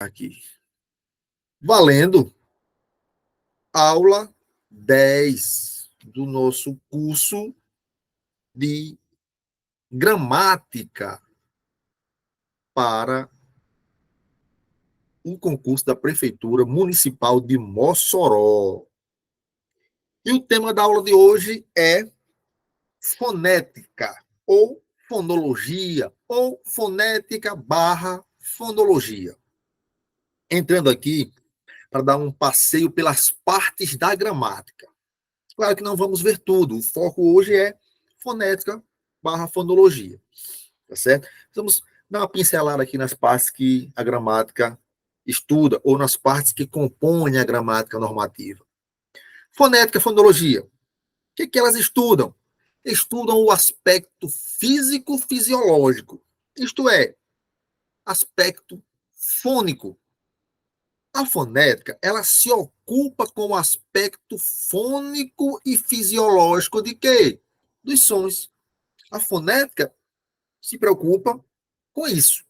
Aqui. Valendo. Aula 10 do nosso curso de gramática para o concurso da Prefeitura Municipal de Mossoró. E o tema da aula de hoje é fonética, ou fonologia, ou fonética barra fonologia. Entrando aqui para dar um passeio pelas partes da gramática. Claro que não vamos ver tudo, o foco hoje é fonética barra fonologia, tá certo? Vamos dar uma pincelada aqui nas partes que a gramática estuda, ou nas partes que compõem a gramática normativa. Fonética, fonologia. O que elas estudam? Estudam o aspecto físico-fisiológico, isto é, aspecto fônico. A fonética, ela se ocupa com o aspecto fônico e fisiológico de quê? Dos sons. A fonética se preocupa com isso,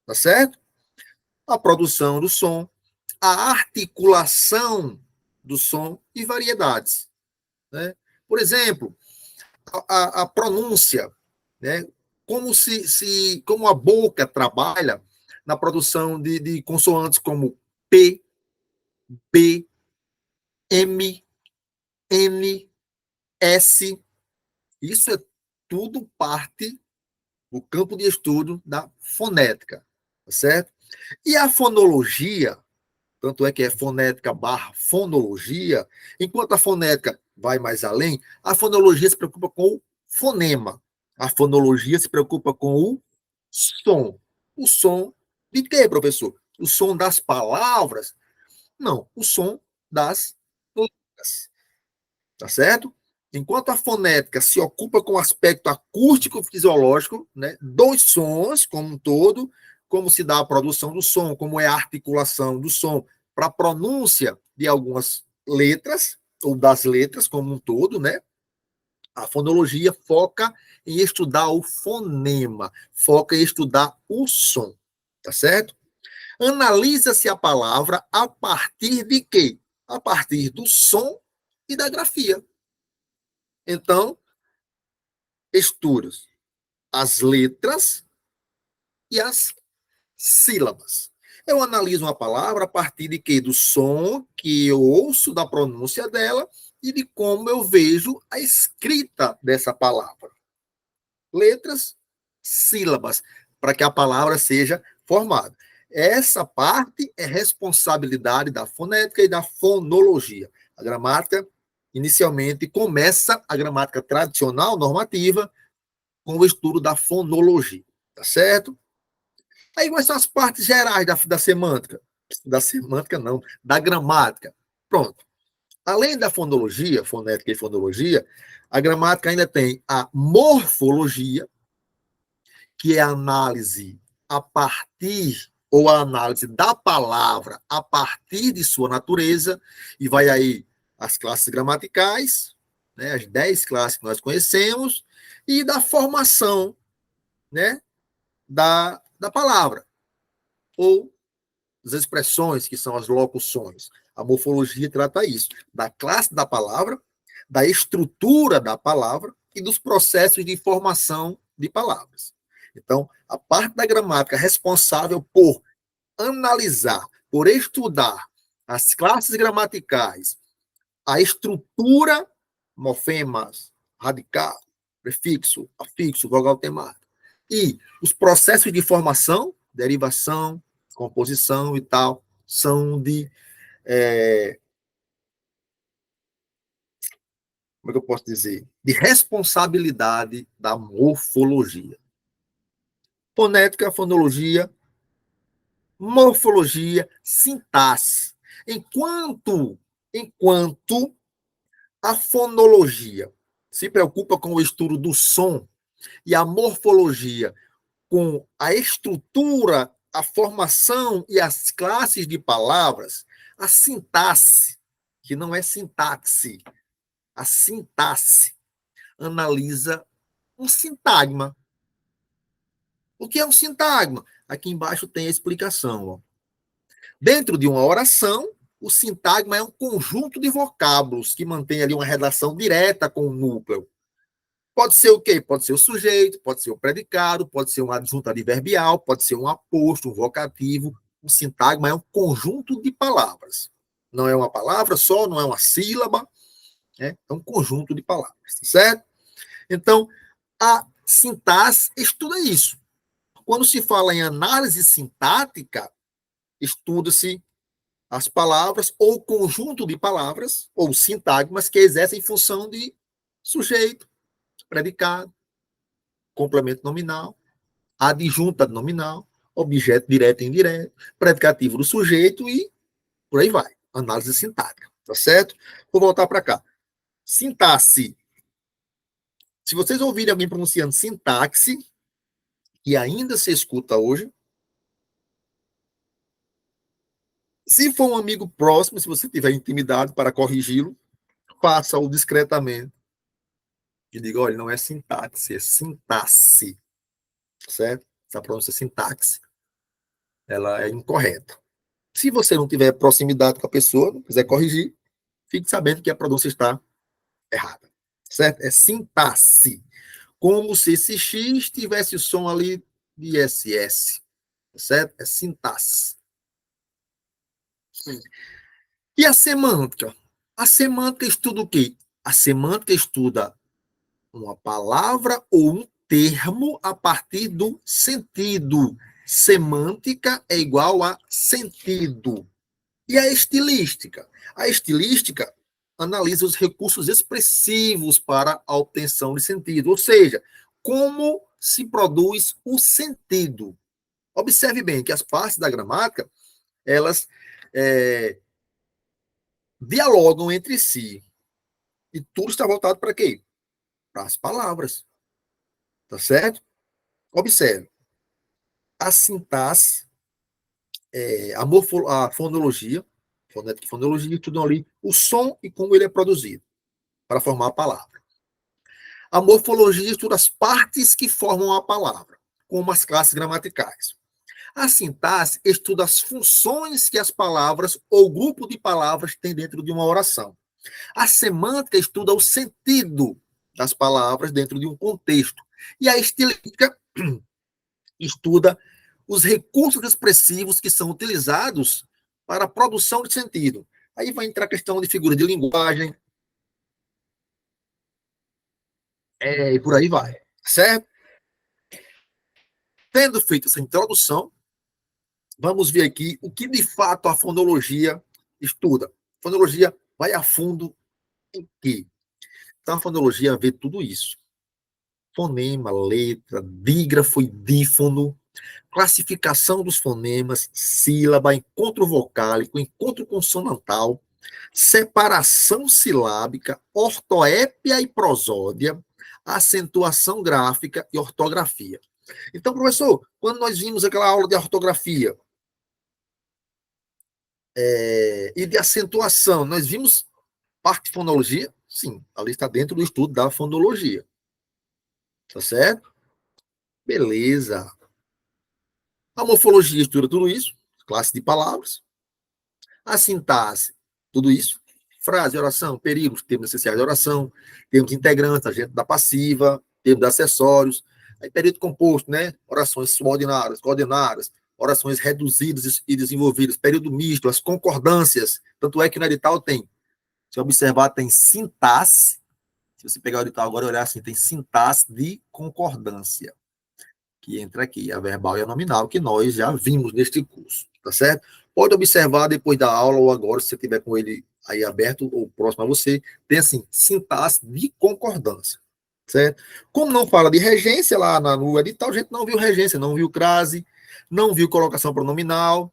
tá certo? A produção do som, a articulação do som e variedades, né? Por exemplo, a pronúncia, né? Como a boca trabalha na produção de consoantes como P, B, M, N, S. Isso é tudo parte do campo de estudo da fonética, tá certo? E a fonologia, tanto é que é fonética barra fonologia, enquanto a fonética vai mais além, a fonologia se preocupa com o fonema. A fonologia se preocupa com o som. O som de quê, professor? O som das palavras? Não, o som das letras. Tá certo? Enquanto a fonética se ocupa com o aspecto acústico-fisiológico, né, dos sons como um todo, como se dá a produção do som, como é a articulação do som para a pronúncia de algumas letras, ou das letras como um todo, né? A fonologia foca em estudar o fonema, foca em estudar o som, tá certo? Analisa-se a palavra a partir de quê? A partir do som e da grafia. Então, estudos as letras e as sílabas. Eu analiso uma palavra a partir de quê? Do som que eu ouço, da pronúncia dela e de como eu vejo a escrita dessa palavra. Letras, sílabas, para que a palavra seja formada. Essa parte é responsabilidade da fonética e da fonologia. A gramática, inicialmente, começa a gramática tradicional, normativa, com o estudo da fonologia, tá certo? Aí quais são as partes gerais da semântica? Da semântica não, da gramática. Pronto. Além da fonologia, fonética e fonologia, a gramática ainda tem a morfologia, que é a análise a partir, ou a análise da palavra a partir de sua natureza, e vai aí as classes gramaticais, né, as 10 classes que nós conhecemos, e da formação, né, da palavra, ou das expressões, que são as locuções. A morfologia trata isso, da classe da palavra, da estrutura da palavra e dos processos de formação de palavras. Então, a parte da gramática responsável por analisar, por estudar as classes gramaticais, a estrutura, morfemas, radical, prefixo, afixo, vogal temático, e os processos de formação, derivação, composição e tal, são de, como é que eu posso dizer? De responsabilidade da morfologia. Fonética, fonologia, morfologia, sintaxe. Enquanto a fonologia se preocupa com o estudo do som e a morfologia com a estrutura, a formação e as classes de palavras, a sintaxe, que não é sintaxe, a sintaxe analisa um sintagma. O que é um sintagma? Aqui embaixo tem a explicação. Ó. Dentro de uma oração, o sintagma é um conjunto de vocábulos que mantém ali uma relação direta com o núcleo. Pode ser o quê? Pode ser o sujeito, pode ser o predicado, pode ser uma adjunta adverbial, pode ser um aposto, um vocativo. O sintagma é um conjunto de palavras. Não é uma palavra só, não é uma sílaba, né? É um conjunto de palavras, certo? Então, a sintaxe estuda isso. Quando se fala em análise sintática, estuda-se as palavras ou conjunto de palavras ou sintagmas que exercem função de sujeito, predicado, complemento nominal, adjunta nominal, objeto direto e indireto, predicativo do sujeito e por aí vai. Análise sintática, tá certo? Vou voltar para cá. Sintaxe. Se vocês ouvirem alguém pronunciando sintaxe, que ainda se escuta hoje, se for um amigo próximo, se você tiver intimidade para corrigi-lo, faça-o discretamente. E diga, olha, não é sintaxe, é sintaxe, certo? Essa pronúncia sintaxe, ela é incorreta. Se você não tiver proximidade com a pessoa, não quiser corrigir, fique sabendo que a pronúncia está errada, certo? É sintaxe. Como se esse X tivesse o som ali de SS, certo? É sintaxe. E a semântica? A semântica estuda o quê? A semântica estuda uma palavra ou um termo a partir do sentido. Semântica é igual a sentido. E a estilística? A estilística analisa os recursos expressivos para a obtenção de sentido, ou seja, como se produz o sentido. Observe bem que as partes da gramática, elas dialogam entre si. E tudo está voltado para quê? Para as palavras. Tá certo? Observe. A sintaxe, a fonologia, fonética e fonologia, estudam ali o som e como ele é produzido para formar a palavra. A morfologia estuda as partes que formam a palavra, como as classes gramaticais. A sintaxe estuda as funções que as palavras ou grupo de palavras têm dentro de uma oração. A semântica estuda o sentido das palavras dentro de um contexto. E a estilística estuda os recursos expressivos que são utilizados para a produção de sentido. Aí vai entrar a questão de figuras de linguagem, e por aí vai, certo? Tendo feito essa introdução, vamos ver aqui o que de fato a fonologia estuda. A fonologia vai a fundo em quê? Então, a fonologia vê tudo isso. Fonema, letra, dígrafo e dífono, classificação dos fonemas, sílaba, encontro vocálico, encontro consonantal, separação silábica, ortoépia e prosódia, acentuação gráfica e ortografia. Então, professor, quando nós vimos aquela aula de ortografia e de acentuação, nós vimos parte de fonologia? Sim, ali está dentro do estudo da fonologia. Tá certo? Beleza. A morfologia estuda tudo isso, classe de palavras. A sintaxe, tudo isso. Frase, oração, períodos, termos essenciais de oração, termos integrantes, agente da passiva, termos acessórios. Aí, período composto, né? Orações subordinárias, coordenadas, orações reduzidas e desenvolvidas, período misto, as concordâncias. Tanto é que no edital tem, se observar, tem sintaxe. Se você pegar o edital agora e olhar assim, tem sintaxe de concordância, que entra aqui, a verbal e a nominal, que nós já vimos neste curso, tá certo? Pode observar depois da aula ou agora, se você tiver com ele aí aberto ou próximo a você, tem assim, sintaxe de concordância, certo? Como não fala de regência lá no edital, a gente não viu regência, não viu crase, não viu colocação pronominal,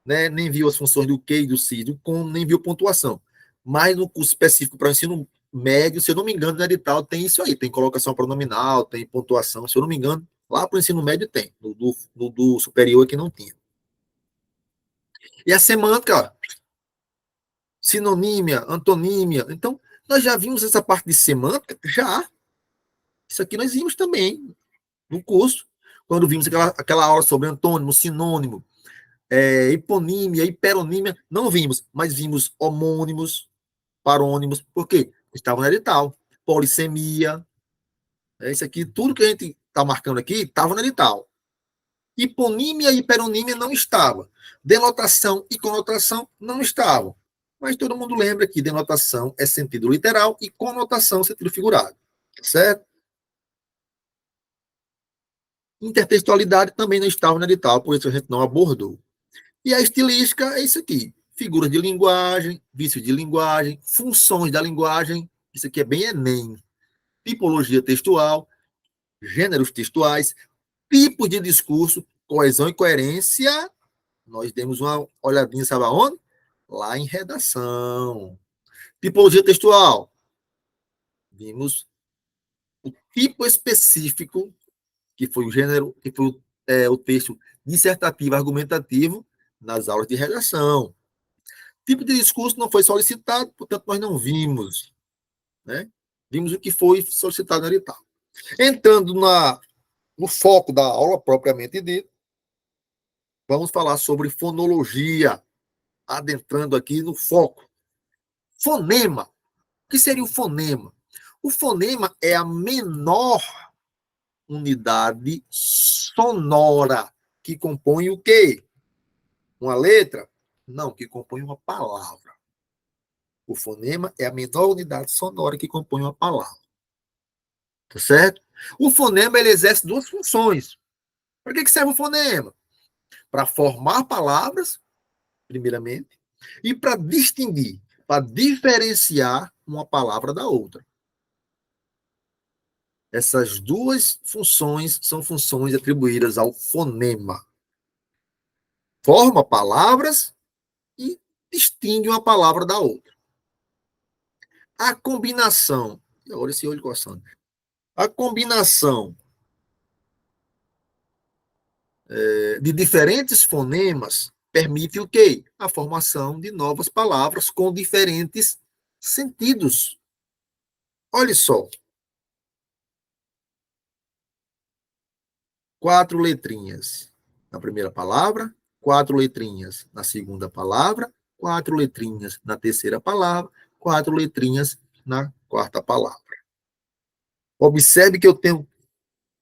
né? Nem viu as funções do que e do se, do como, nem viu pontuação. Mas no curso específico para o ensino médio, se eu não me engano, no edital tem isso aí, tem colocação pronominal, tem pontuação, se eu não me engano, lá para o ensino médio tem, do superior é que não tinha. E a semântica, ó, sinonímia, antonímia. Então, nós já vimos essa parte de semântica? Já. Isso aqui nós vimos também no curso, quando vimos aquela aula sobre antônimo, sinônimo, hiponímia, hiperonímia, não vimos, mas vimos homônimos, parônimos, por quê? Estavam no edital. Polissemia, isso aqui, tudo que a gente está marcando aqui, estava no edital. Hiponímia e hiperonímia não estava. Denotação e conotação não estavam. Mas todo mundo lembra que denotação é sentido literal e conotação sentido figurado. Certo? Intertextualidade também não estava no edital, por isso a gente não abordou. E a estilística é isso aqui. Figuras de linguagem, vícios de linguagem, funções da linguagem. Isso aqui é bem Enem. Tipologia textual, gêneros textuais, tipos de discurso, coesão e coerência. Nós demos uma olhadinha, sabe aonde? Lá em redação. Tipologia textual. Vimos o tipo específico, que foi o gênero, que foi o texto dissertativo, argumentativo, nas aulas de redação. Tipo de discurso não foi solicitado, portanto, nós não vimos. Né? Vimos o que foi solicitado no edital. Entrando no foco da aula propriamente dita, vamos falar sobre fonologia, adentrando aqui no foco. Fonema. O que seria o fonema? O fonema é a menor unidade sonora que compõe o quê? Uma letra? Não, que compõe uma palavra. O fonema é a menor unidade sonora que compõe uma palavra. Tá certo? O fonema ele exerce duas funções. Para que serve o fonema? Para formar palavras, primeiramente, e para distinguir, para diferenciar uma palavra da outra. Essas duas funções são funções atribuídas ao fonema. Forma palavras e distingue uma palavra da outra. A combinação, olha esse olho coçando, a combinação de diferentes fonemas permite o quê? A formação de novas palavras com diferentes sentidos. Olha só. 4 letrinhas na primeira palavra, 4 letrinhas na segunda palavra, 4 letrinhas na terceira palavra, 4 letrinhas na quarta palavra. Observe que eu tenho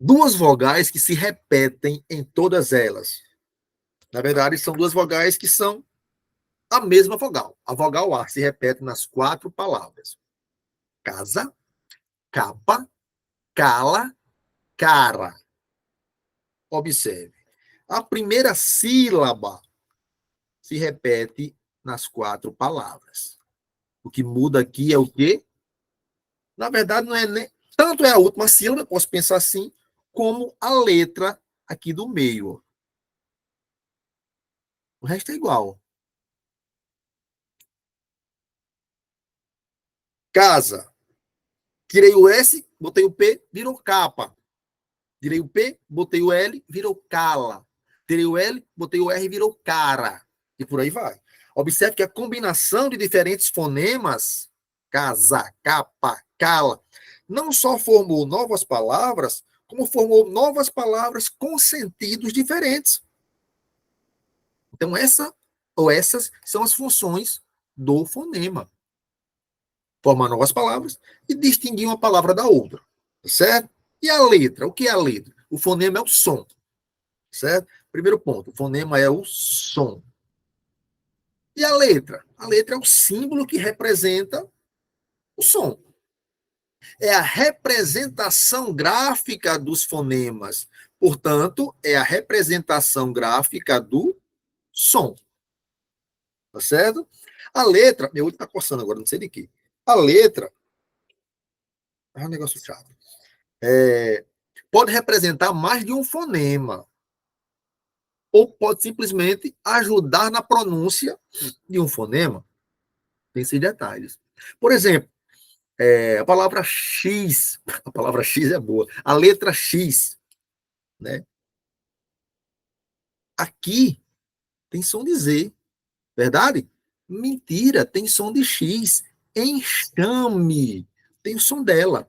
duas vogais que se repetem em todas elas. Na verdade, são duas vogais que são a mesma vogal. A vogal A se repete nas 4 palavras. Casa, capa, cala, cara. Observe. A primeira sílaba se repete nas 4 palavras. O que muda aqui é o quê? Na verdade, não é nem... Tanto é a última sílaba, posso pensar assim, como a letra aqui do meio. O resto é igual. Casa. Tirei o S, botei o P, virou capa. Tirei o P, botei o L, virou cala. Tirei o L, botei o R, virou cara. E por aí vai. Observe que a combinação de diferentes fonemas, casa, capa, cala, não só formou novas palavras, como formou novas palavras com sentidos diferentes. Então, essas são as funções do fonema. Formar novas palavras e distinguir uma palavra da outra. Certo? E a letra? O que é a letra? O fonema é o som. Certo? Primeiro ponto, o fonema é o som. E a letra? A letra é o símbolo que representa o som. É a representação gráfica dos fonemas. Portanto, é a representação gráfica do som. Tá certo? A letra, meu olho tá coçando agora, não sei de quê. A letra é um negócio chato. Pode representar mais de um fonema. Ou pode simplesmente ajudar na pronúncia de um fonema. Tem esses detalhes. Por exemplo, a palavra X, a palavra X é boa, a letra X, né? Aqui tem som de Z, verdade? Mentira, tem som de X. Enxame, tem o som dela.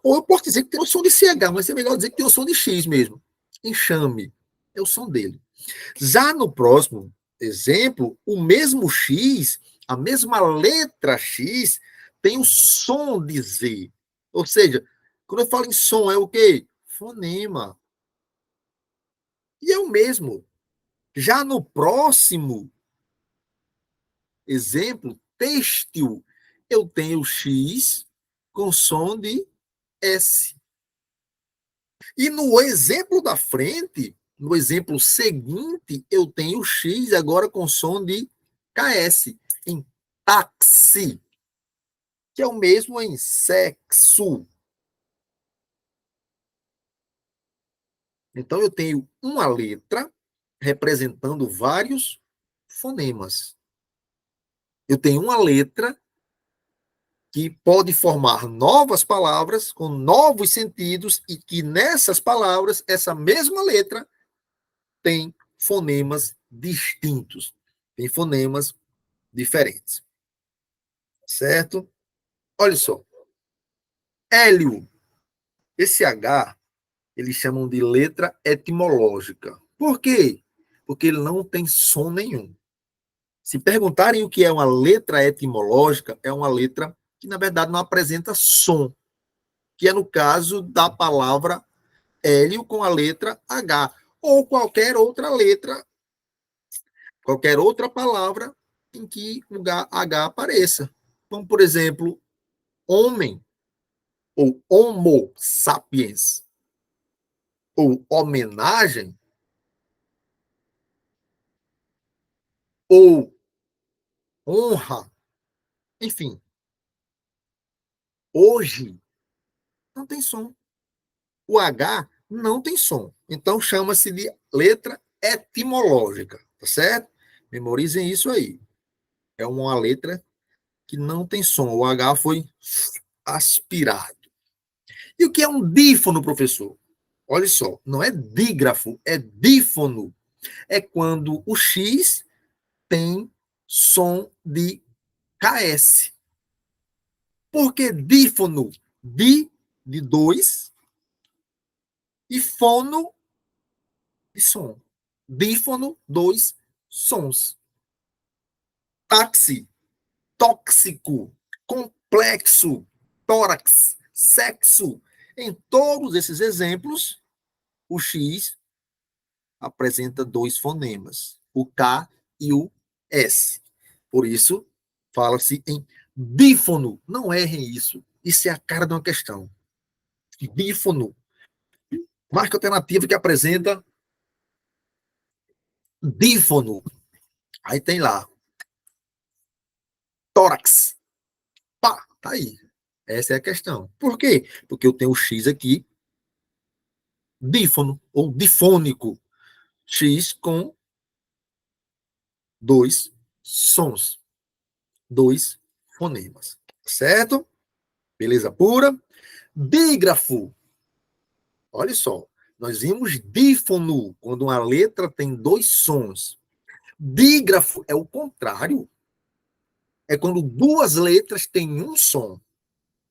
Ou eu posso dizer que tem o som de CH, mas é melhor dizer que tem o som de X mesmo. Enxame, é o som dele. Já no próximo, exemplo, o mesmo X, a mesma letra X, tem o som de Z. Ou seja, quando eu falo em som, é o quê? Fonema. E é o mesmo. Já no próximo exemplo, têxtil, eu tenho X com som de S. E no exemplo da frente, no exemplo seguinte, eu tenho X agora com som de KS, em táxi, que é o mesmo em sexo. Então, eu tenho uma letra representando vários fonemas. Eu tenho uma letra que pode formar novas palavras com novos sentidos e que nessas palavras, essa mesma letra tem fonemas distintos, tem fonemas diferentes, certo? Olha só, Hélio, esse H, eles chamam de letra etimológica. Por quê? Porque ele não tem som nenhum. Se perguntarem o que é uma letra etimológica, é uma letra que, na verdade, não apresenta som, que é no caso da palavra Hélio com a letra H, ou qualquer outra palavra em que o H apareça. Como, por exemplo, homem, ou homo sapiens, ou homenagem, ou honra, enfim, hoje não tem som. O H não tem som. Então chama-se de letra etimológica, tá certo? Memorizem isso aí. É uma letra que não tem som. O H foi aspirado. E o que é um dífono, professor? Olha só, não é dígrafo, é dífono. É quando o X tem som de KS. Por que dífono? De dois e fono de som. Dífono, dois sons. Táxi, tóxico, complexo, tórax, sexo. Em todos esses exemplos, o X apresenta dois fonemas, o K e o S. Por isso, fala-se em dífono. Não errem isso. Isso é a cara de uma questão. Dífono. Marca alternativa que apresenta dífono. Aí tem lá, tórax. Pá, tá aí. Essa é a questão. Por quê? Porque eu tenho o X aqui, dífono, ou difônico. X com dois sons, dois fonemas. Certo? Beleza pura? Dígrafo. Olha só. Nós vimos dífono, quando uma letra tem dois sons. Dígrafo é o contrário. É quando duas letras têm um som.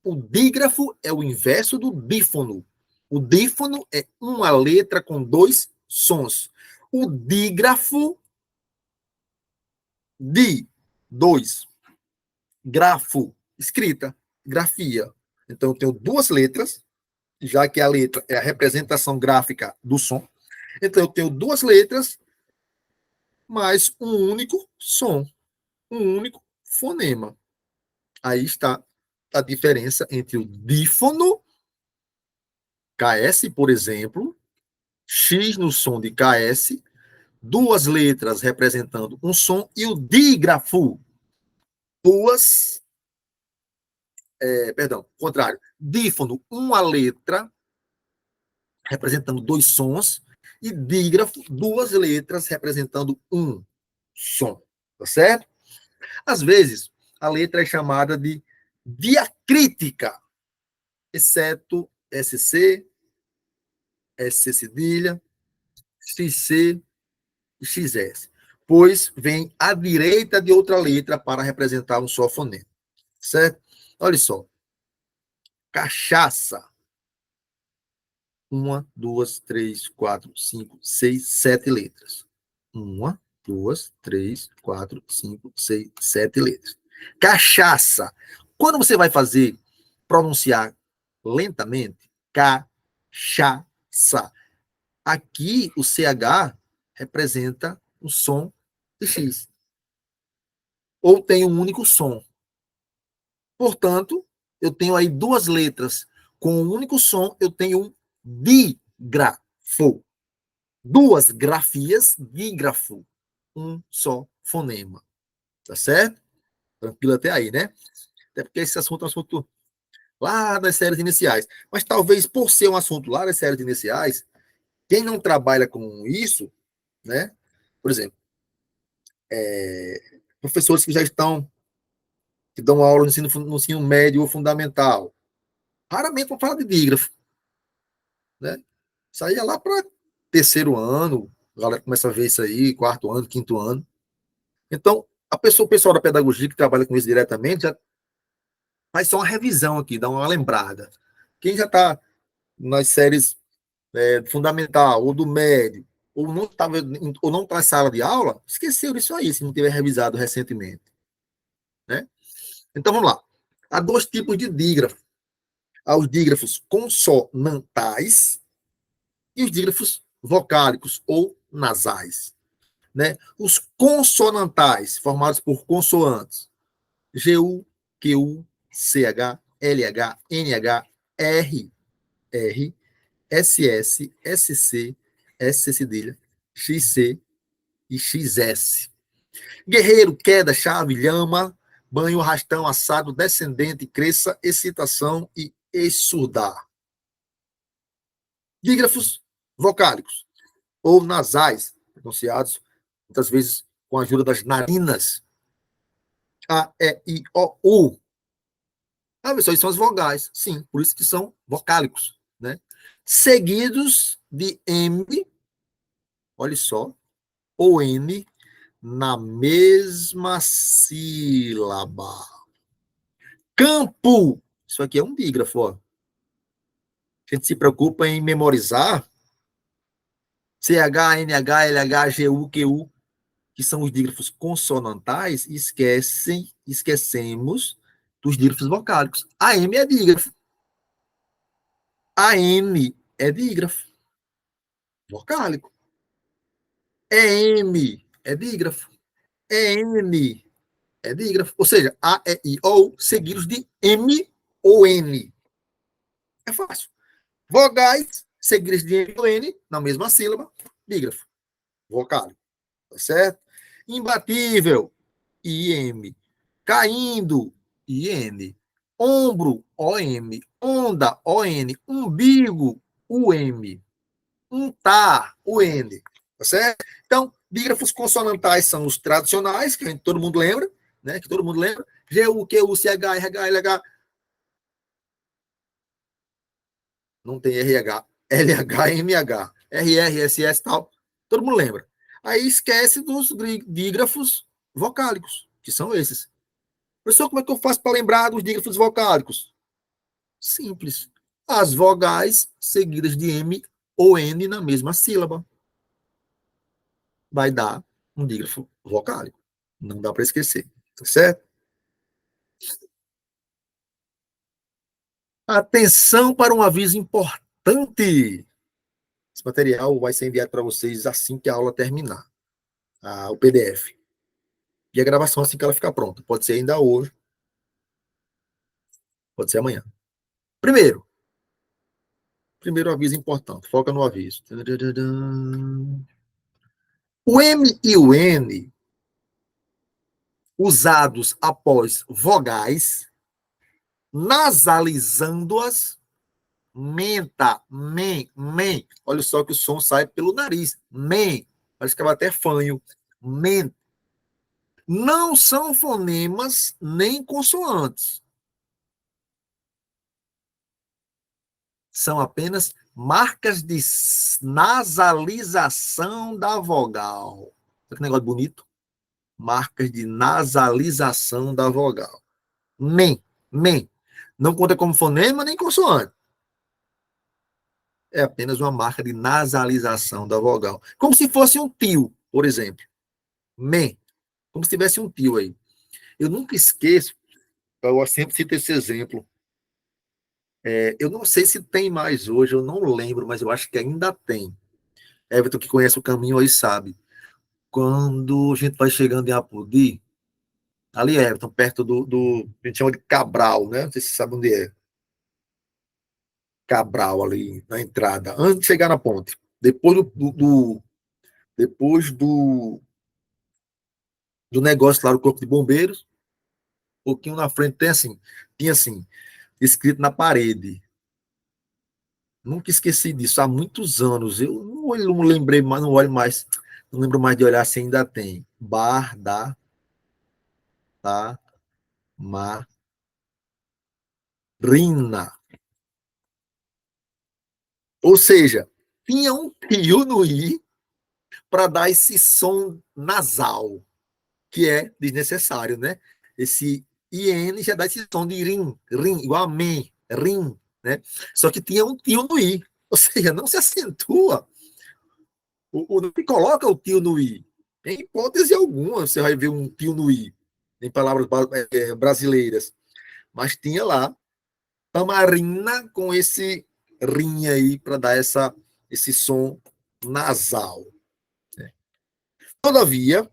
O dígrafo é o inverso do dífono. O dífono é uma letra com dois sons. O dígrafo, di, dois. Grafo, escrita, grafia. Então, eu tenho duas letras, já que a letra é a representação gráfica do som. Então, eu tenho duas letras, mais um único som, um único fonema. Aí está a diferença entre o dífono, KS, por exemplo, X no som de KS, duas letras representando um som, e o dígrafo, duas, contrário, dífono, uma letra representando dois sons, e dígrafo, duas letras representando um som, tá certo? Às vezes, a letra é chamada de diacrítica, exceto SC, SC cedilha, XC e XS, pois vem à direita de outra letra para representar um só fonema, certo? Olha só, cachaça, uma, duas, três, quatro, cinco, seis, sete letras. Uma, 2, 3, 4, 5, 6, 7 letras. Cachaça. Quando você vai pronunciar lentamente, cachaça. Aqui o CH representa o som de X. Ou tem um único som. Portanto, eu tenho aí duas letras com um único som, eu tenho um dígrafo. Duas grafias, dígrafo. Um só fonema. Tá certo? Tranquilo até aí, né? Até porque esse assunto é um assunto lá das séries iniciais. Mas talvez por ser um assunto lá das séries iniciais, quem não trabalha com isso, né? Por exemplo, professores que já estão, que dão aula no ensino médio ou fundamental, raramente vão falar de dígrafo, né? Isso aí é lá para terceiro ano, a galera começa a ver isso aí, quarto ano, quinto ano. Então, o pessoal da pedagogia que trabalha com isso diretamente já faz só uma revisão aqui, dá uma lembrada. Quem já está nas séries fundamental ou do médio, ou não está em sala de aula, esqueceu disso aí, se não tiver revisado recentemente. Né? Então, vamos lá. Há dois tipos de dígrafo. Há os dígrafos consonantais e os dígrafos vocálicos ou nasais. Né? Os consonantais, formados por consoantes, GU, QU, CH, LH, NH, R, R, SS, SC, SC cedilha, XC e XS. Guerreiro, queda, chave, lhama, banho, arrastão, assado, descendente, cresça, excitação e exsurdar. Dígrafos vocálicos ou nasais, pronunciados muitas vezes com a ajuda das narinas. A, E, I, O, U. Ah, pessoal, são as vogais. Sim, por isso que são vocálicos. Né? Seguidos de M, olha só, ou N na mesma sílaba. Campo. Isso aqui é um dígrafo. Ó. A gente se preocupa em memorizar CH, NH, LH, GU, QU, que são os dígrafos consonantais, e esquecemos dos dígrafos vocálicos. A M é dígrafo. A N é dígrafo. Vocálico. É M é dígrafo. É N é dígrafo. Ou seja, A, E, I, O, seguidos de M ou N. É fácil. Vogais, seguidas de M ou N, na mesma sílaba, dígrafo. Vocálico. Tá certo? Imbatível, IM. Caindo, IN. Ombro, OM. Onda, ON. Umbigo, UM. Untar, UN. Tá certo? Então, dígrafos consonantais são os tradicionais, que todo mundo lembra, né? Que todo mundo lembra. GU, QU, CH, RH, LH. Não tem RH. LH, MH. RR, SS e tal. Todo mundo lembra. Aí esquece dos dígrafos vocálicos, que são esses. Professor, como é que eu faço para lembrar dos dígrafos vocálicos? Simples. As vogais seguidas de M ou N na mesma sílaba. Vai dar um dígrafo vocálico. Não dá para esquecer. Tá certo? Atenção para um aviso importante. Esse material vai ser enviado para vocês assim que a aula terminar. O PDF. E a gravação assim que ela ficar pronta. Pode ser ainda hoje, pode ser amanhã. Primeiro aviso importante. Foca no aviso. O M e o N, usados após vogais, nasalizando-as, menta, men, men. Olha só que o som sai pelo nariz. Men. Parece que vai até fanho. Men. Não são fonemas nem consoantes. São apenas marcas de nasalização da vogal. Olha que negócio bonito. Marcas de nasalização da vogal. Men, men. Não conta como fonema nem consoante. É apenas uma marca de nasalização da vogal. Como se fosse um tio, por exemplo. Men. Como se tivesse um tio aí. Eu nunca esqueço, eu sempre cito esse exemplo. Eu não sei se tem mais hoje, eu não lembro, mas eu acho que ainda tem. Everton, que conhece o caminho aí, sabe. Quando a gente vai chegando em Apodi, ali, Everton, perto a gente chama de Cabral, né? Não sei se você sabe onde é. Cabral, ali, na entrada, antes de chegar na ponte. Depois do negócio lá do Corpo de Bombeiros, um pouquinho na frente tinha assim, escrito na parede. Nunca esqueci disso, há muitos anos. Eu não lembrei mais, não olho mais, não lembro mais de olhar se ainda tem. Bar da Marina. Ou seja, tinha um tio no I para dar esse som nasal, que é desnecessário, né? Esse IN já dá esse som de rim, igual a men, rim, né? Só que tinha um tio no I, ou seja, não se acentua, não se coloca o tio no I. Em hipótese alguma, você vai ver um tio no I, em palavras brasileiras. Mas tinha lá tamarina com esse rim aí para dar esse som nasal. Né? Todavia,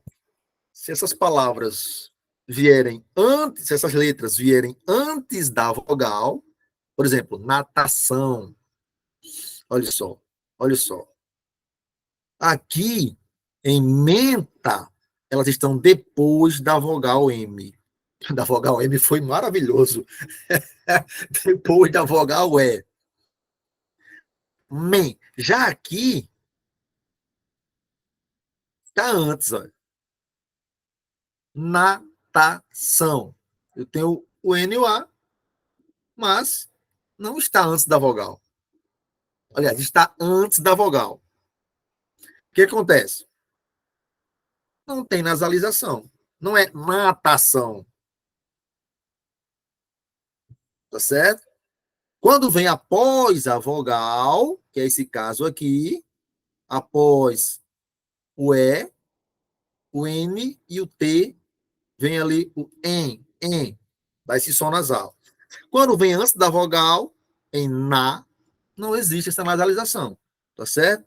se essas palavras vierem antes, se essas letras vierem antes da vogal, por exemplo, natação, olha só, olha só. Aqui, em menta, elas estão depois da vogal M. Da vogal M foi maravilhoso. Depois da vogal E. Men. Já aqui, está antes, olha. Natação. Eu tenho o N e o A, mas não está antes da vogal. Aliás, está antes da vogal. O que acontece? Não tem nasalização. Não é natação. Tá certo? Quando vem após a vogal, que é esse caso aqui, após o E, o N e o T, vem ali o em, dá esse som nasal. Quando vem antes da vogal, em na, não existe essa nasalização. Tá certo?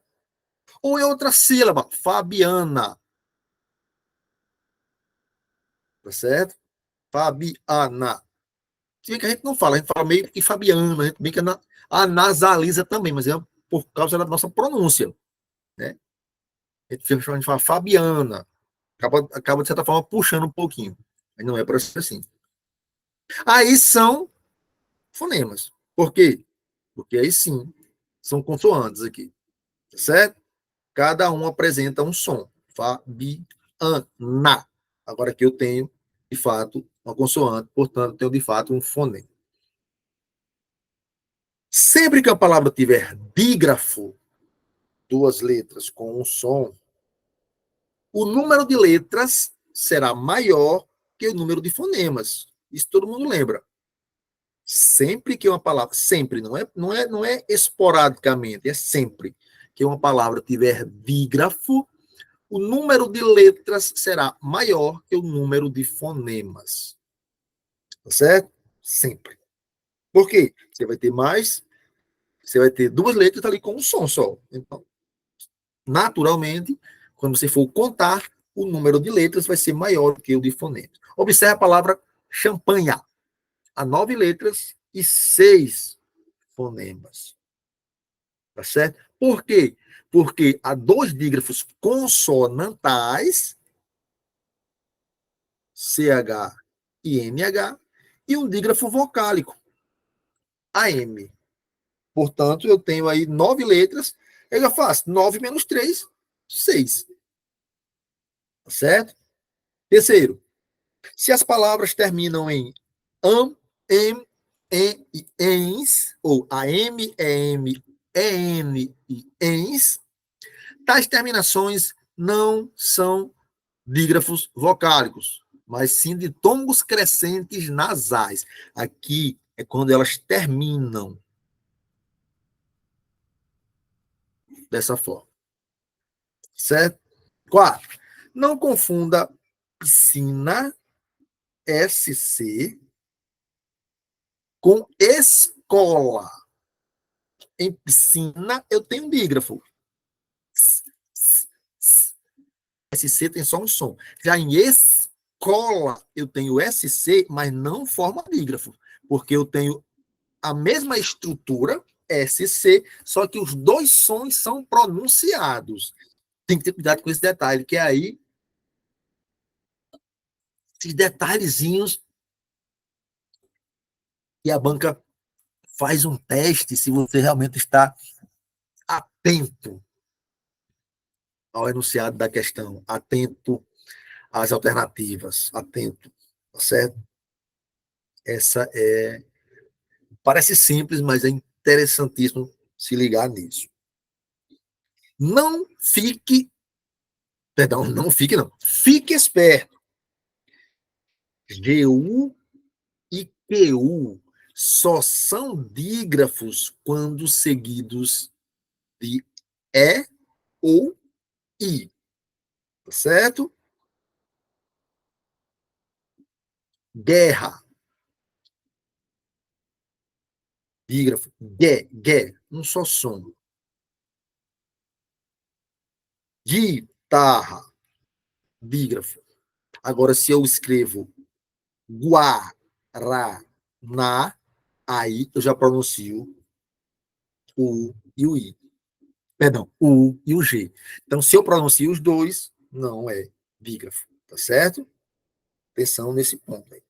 Ou em outra sílaba, Fabiana. Tá certo? Fabiana. Se bem que a gente não fala, a gente fala meio que Fabiana, a gente meio que nasaliza também, mas é por causa da nossa pronúncia, né? A gente fala Fabiana, acaba de certa forma puxando um pouquinho, mas não é para ser assim. Aí são fonemas. Por quê? Porque aí sim, são consoantes aqui, tá certo? Cada um apresenta um som. Fabiana. Agora aqui eu tenho, de fato, uma consoante, portanto, tenho de fato um fonema. Sempre que a palavra tiver dígrafo, duas letras com um som, o número de letras será maior que o número de fonemas. Isso todo mundo lembra. Sempre que uma palavra, sempre, não é esporadicamente, é sempre que uma palavra tiver dígrafo, o número de letras será maior que o número de fonemas. Tá certo? Sempre. Por quê? Você vai ter duas letras ali com um som só. Então, naturalmente, quando você for contar, o número de letras vai ser maior que o de fonemas. Observe a palavra champanha. Há 9 letras e 6 fonemas. Tá certo? Por quê? Porque há 2 dígrafos consonantais, CH e MH, e um dígrafo vocálico, AM. Portanto, eu tenho aí 9 letras, eu já faço 9 menos 3, 6. Tá certo? Terceiro, se as palavras terminam em em, e ens, ou am, em, e ens, tais terminações não são dígrafos vocálicos, mas sim de tongos crescentes nasais. Aqui é quando elas terminam dessa forma. Certo? Quarto, Não confunda piscina, SC, com escola. Em piscina, eu tenho dígrafo. SC tem só um som. Já em escola, eu tenho SC, mas não forma dígrafo, porque eu tenho a mesma estrutura, SC, só que os dois sons são pronunciados. Tem que ter cuidado com esse detalhe, que é aí, esses detalhezinhos, que a banca faz um teste se você realmente está atento ao enunciado da questão, atento às alternativas, atento, tá certo? Essa é. Parece simples, mas é interessantíssimo se ligar nisso. Não fique. Perdão, não fique, não. Fique esperto. GU e QU só são dígrafos quando seguidos de E ou I. Tá certo? Guerra. Dígrafo. Gué. Um só som. Guitarra. Dígrafo. Agora, se eu escrevo Guaraná, aí eu já pronuncio o U e o I. Perdão, o U e o G. Então, se eu pronuncio os dois, não é dígrafo, tá certo? Atenção nesse ponto aí.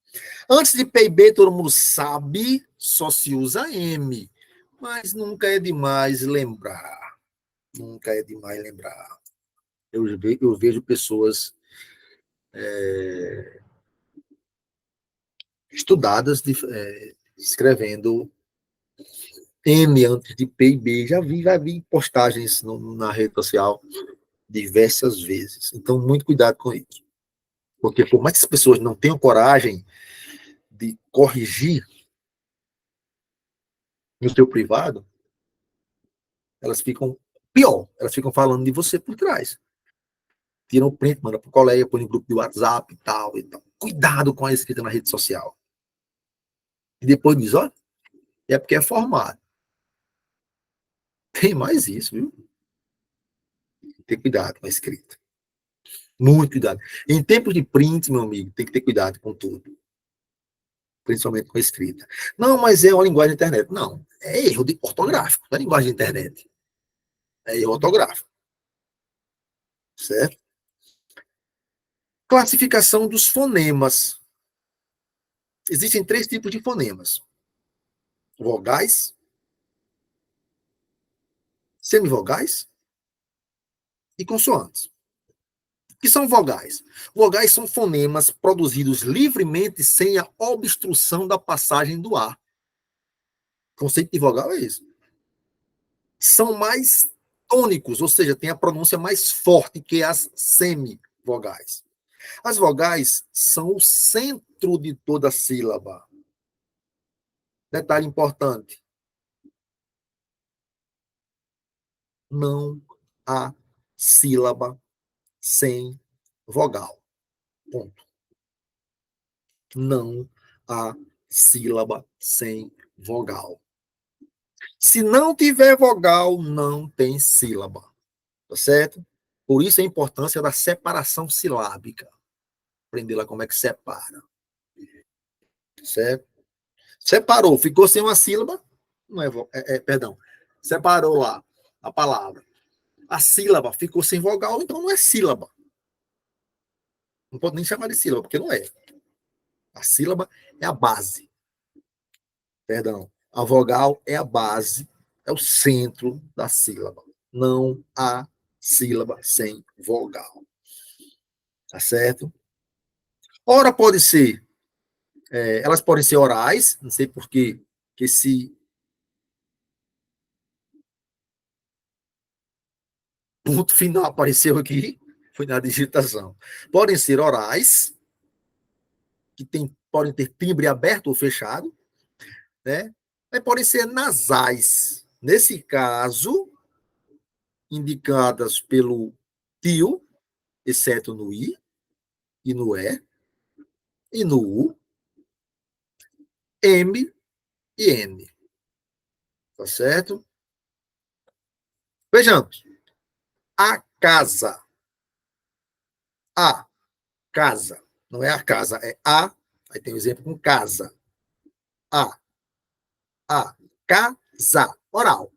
Antes de P e B, todo mundo sabe, só se usa M. Mas nunca é demais lembrar. Nunca é demais lembrar. Eu vejo pessoas estudadas escrevendo M antes de P e B. Já vi postagens na rede social diversas vezes. Então, muito cuidado com isso. Porque por mais que as pessoas não tenham coragem de corrigir no seu privado, elas ficam pior, elas ficam falando de você por trás. Tiram o print, manda pro colega, põe no grupo de WhatsApp e tal. Então, cuidado com a escrita na rede social. E depois diz, ó, é porque é formado. Tem mais isso, viu? Tem que ter cuidado com a escrita. Muito cuidado. Em tempos de print, meu amigo, tem que ter cuidado com tudo. Principalmente com a escrita. Não, mas é uma linguagem de internet. Não, é erro de ortográfico, não é linguagem de internet. É erro ortográfico. Certo? Classificação dos fonemas. Existem 3 tipos de fonemas: vogais, semivogais e consoantes. O que são vogais? Vogais são fonemas produzidos livremente sem a obstrução da passagem do ar. O conceito de vogal é isso. São mais tônicos, ou seja, tem a pronúncia mais forte que as semivogais. As vogais são o centro de toda sílaba. Detalhe importante: não há sílaba sem vogal. Ponto. Não há sílaba sem vogal. Se não tiver vogal, não tem sílaba. Tá certo? Por isso a importância da separação silábica. Aprender lá como é que separa. Certo? Separou, ficou sem uma sílaba, não perdão. Separou lá a palavra. A sílaba ficou sem vogal, então não é sílaba. Não pode nem chamar de sílaba, porque não é. A sílaba é a base. Perdão. A vogal é a base, é o centro da sílaba. Não há sílaba sem vogal. Tá certo? Ora pode ser, elas podem ser orais, não sei por que esse ponto final apareceu aqui, foi na digitação. Podem ser orais, podem ter timbre aberto ou fechado, né? Mas podem ser nasais. Nesse caso, indicadas pelo tio, exceto no I, e no E, no U, M e N. Tá certo? Vejamos. A casa. A, casa. Não é a casa, é a. Aí tem o exemplo com casa. A, casa. Oral.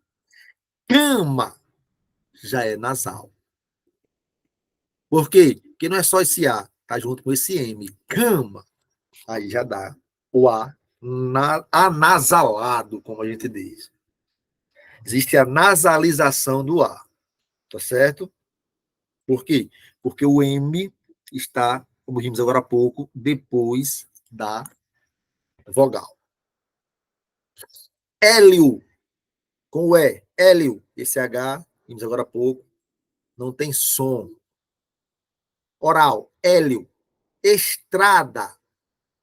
Cama já é nasal. Por quê? Porque não é só esse A, tá junto com esse M. Cama. Aí já dá o A anasalado, como a gente diz. Existe a nasalização do A, tá certo? Por quê? Porque o M está, como vimos agora há pouco, depois da vogal. Hélio, com o E. Hélio, esse H, vimos agora há pouco, não tem som. Oral, hélio. Estrada,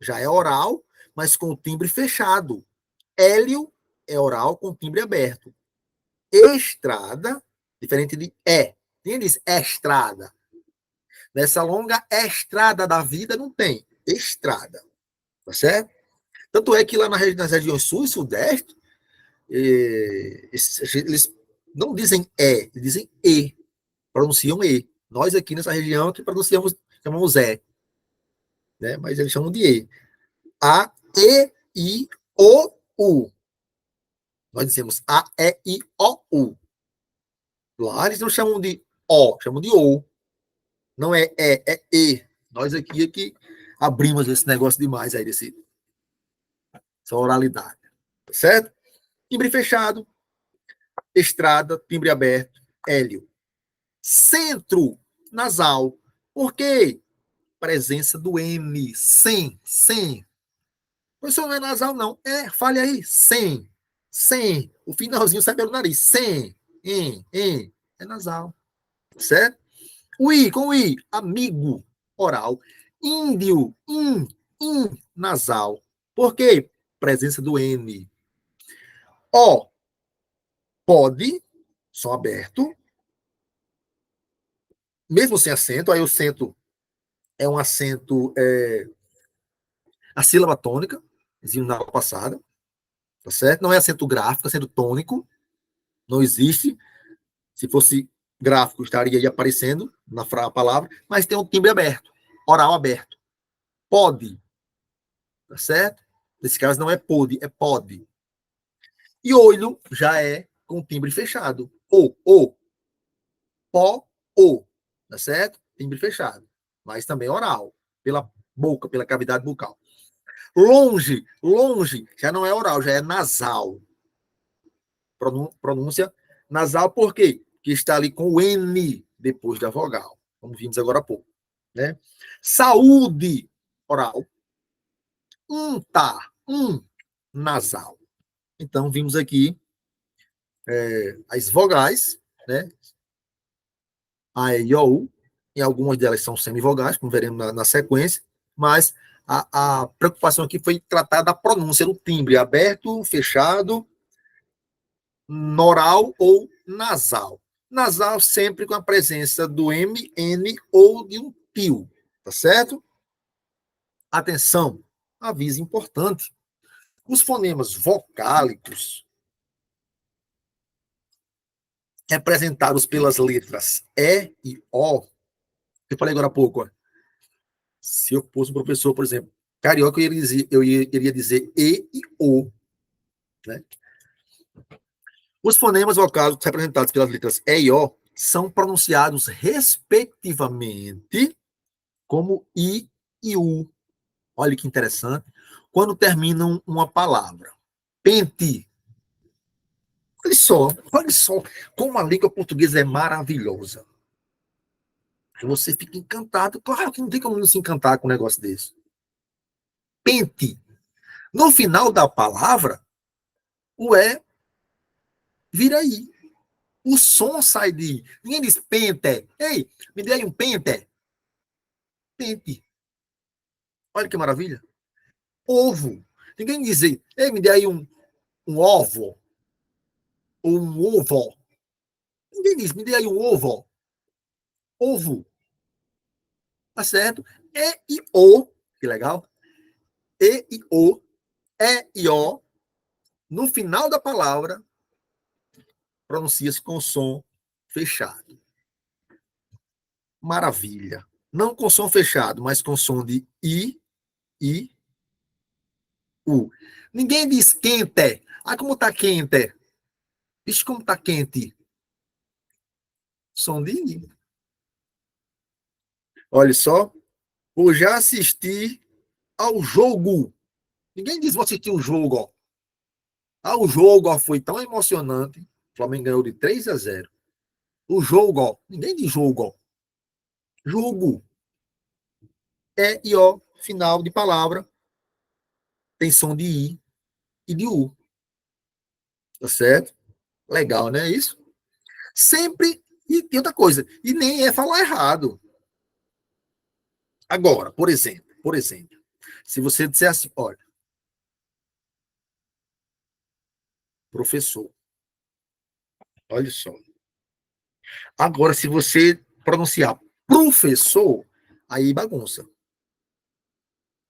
já é oral, mas com o timbre fechado. Hélio é oral com timbre aberto. Estrada, diferente de E. Quem diz estrada? Nessa longa estrada da vida não tem. Estrada. Tá certo? Tanto é que lá nas regiões sul e sudeste, eles não dizem E, eles dizem E. Pronunciam E. Nós aqui nessa região que pronunciamos, chamamos E. Né? Mas eles chamam de E. A, E, I, O, U. Nós dizemos A, E, I, O, U. Lá eles não chamam de O, chamam de O. Não é E, é E. Nós aqui é que abrimos esse negócio demais aí, essa oralidade. Certo? Timbre fechado, estrada, timbre aberto, hélio. Centro nasal. Por quê? Presença do M. Sem. Professor, não é nasal, não. Fale aí. Sem. O finalzinho sai pelo nariz. Sem. Em. É nasal. Certo? O I, com o I. Amigo. Oral. Índio. Nasal. Por quê? Presença do N. O. Pode. Som aberto. Mesmo sem acento. Aí o acento é um acento. A sílaba tônica. Dizíamos na aula passada. Tá certo? Não é acento gráfico, é acento tônico. Não existe. Se fosse gráfico, estaria aí aparecendo na palavra, mas tem um timbre aberto, oral aberto. Pode, tá certo? Nesse caso não é pode, é pode. E olho já é com timbre fechado. Pó, tá certo? Timbre fechado. Mas também oral, pela boca, pela cavidade bucal. Longe já não é oral, já é nasal. Pronúncia nasal, por quê? Que está ali com o N depois da vogal, como vimos agora há pouco. Né? Saúde, oral. Tá, nasal. Então, vimos aqui as vogais, né? A, E, I, O, U. E algumas delas são semivogais, como veremos na sequência, mas a preocupação aqui foi tratar da pronúncia, do timbre, aberto, fechado, noral ou nasal. Nasal sempre com a presença do M, N ou de um tio, tá certo? Atenção, aviso importante. Os fonemas vocálicos, representados pelas letras E e O, eu falei agora há pouco, ó, se eu fosse um professor, por exemplo, carioca, iria dizer E e O. Né? Os fonemas vocálicos representados pelas letras E e O são pronunciados, respectivamente, como I e U. Olha que interessante. Quando terminam uma palavra. Pente. Olha só como a língua portuguesa é maravilhosa. Você fica encantado. Claro que não tem como não se encantar com um negócio desse. Pente. No final da palavra, o E vira I. O som sai de I. Ninguém diz pente. Ei, me dê aí um pente. Pente. Olha que maravilha. Ovo. Ninguém diz, ei, me dê aí um ovo. Ou um ovo. Ninguém diz, me dê aí um ovo. Ovo. Tá certo? E e O, que legal. E e O, E e O, no final da palavra, pronuncia-se com som fechado. Maravilha. Não com som fechado, mas com som de I, U. Ninguém diz quente. Ah, como tá quente? Vixe, como tá quente. Som de I. Olha só. Vou já assistir ao jogo. Ninguém diz vou assistir o jogo. Ah, o jogo foi tão emocionante. O Flamengo ganhou de 3-0. O jogo. Ninguém diz jogo. Jogo. É e O, final de palavra. Tem som de I e de U. Tá certo? Legal, né? Isso? Sempre. E tem outra coisa. E nem é falar errado. Agora, por exemplo, se você disser assim, olha, professor, olha só. Agora, se você pronunciar professor, aí bagunça.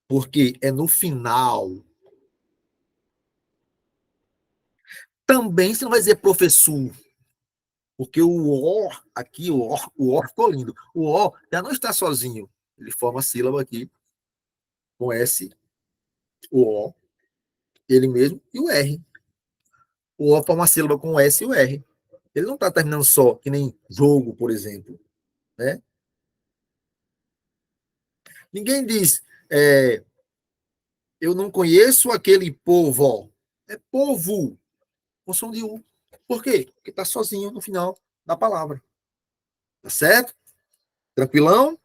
Porque é no final. Também você não vai dizer professor, porque o O aqui, o O ficou lindo. O O já não está sozinho. Ele forma a sílaba aqui com S, o O, ele mesmo, e o R. O O forma a sílaba com o S e o R. Ele não está terminando só, que nem jogo, por exemplo. Né? Ninguém diz, eu não conheço aquele povo. É povo, com som de U. Por quê? Porque está sozinho no final da palavra. Tá certo? Tranquilão?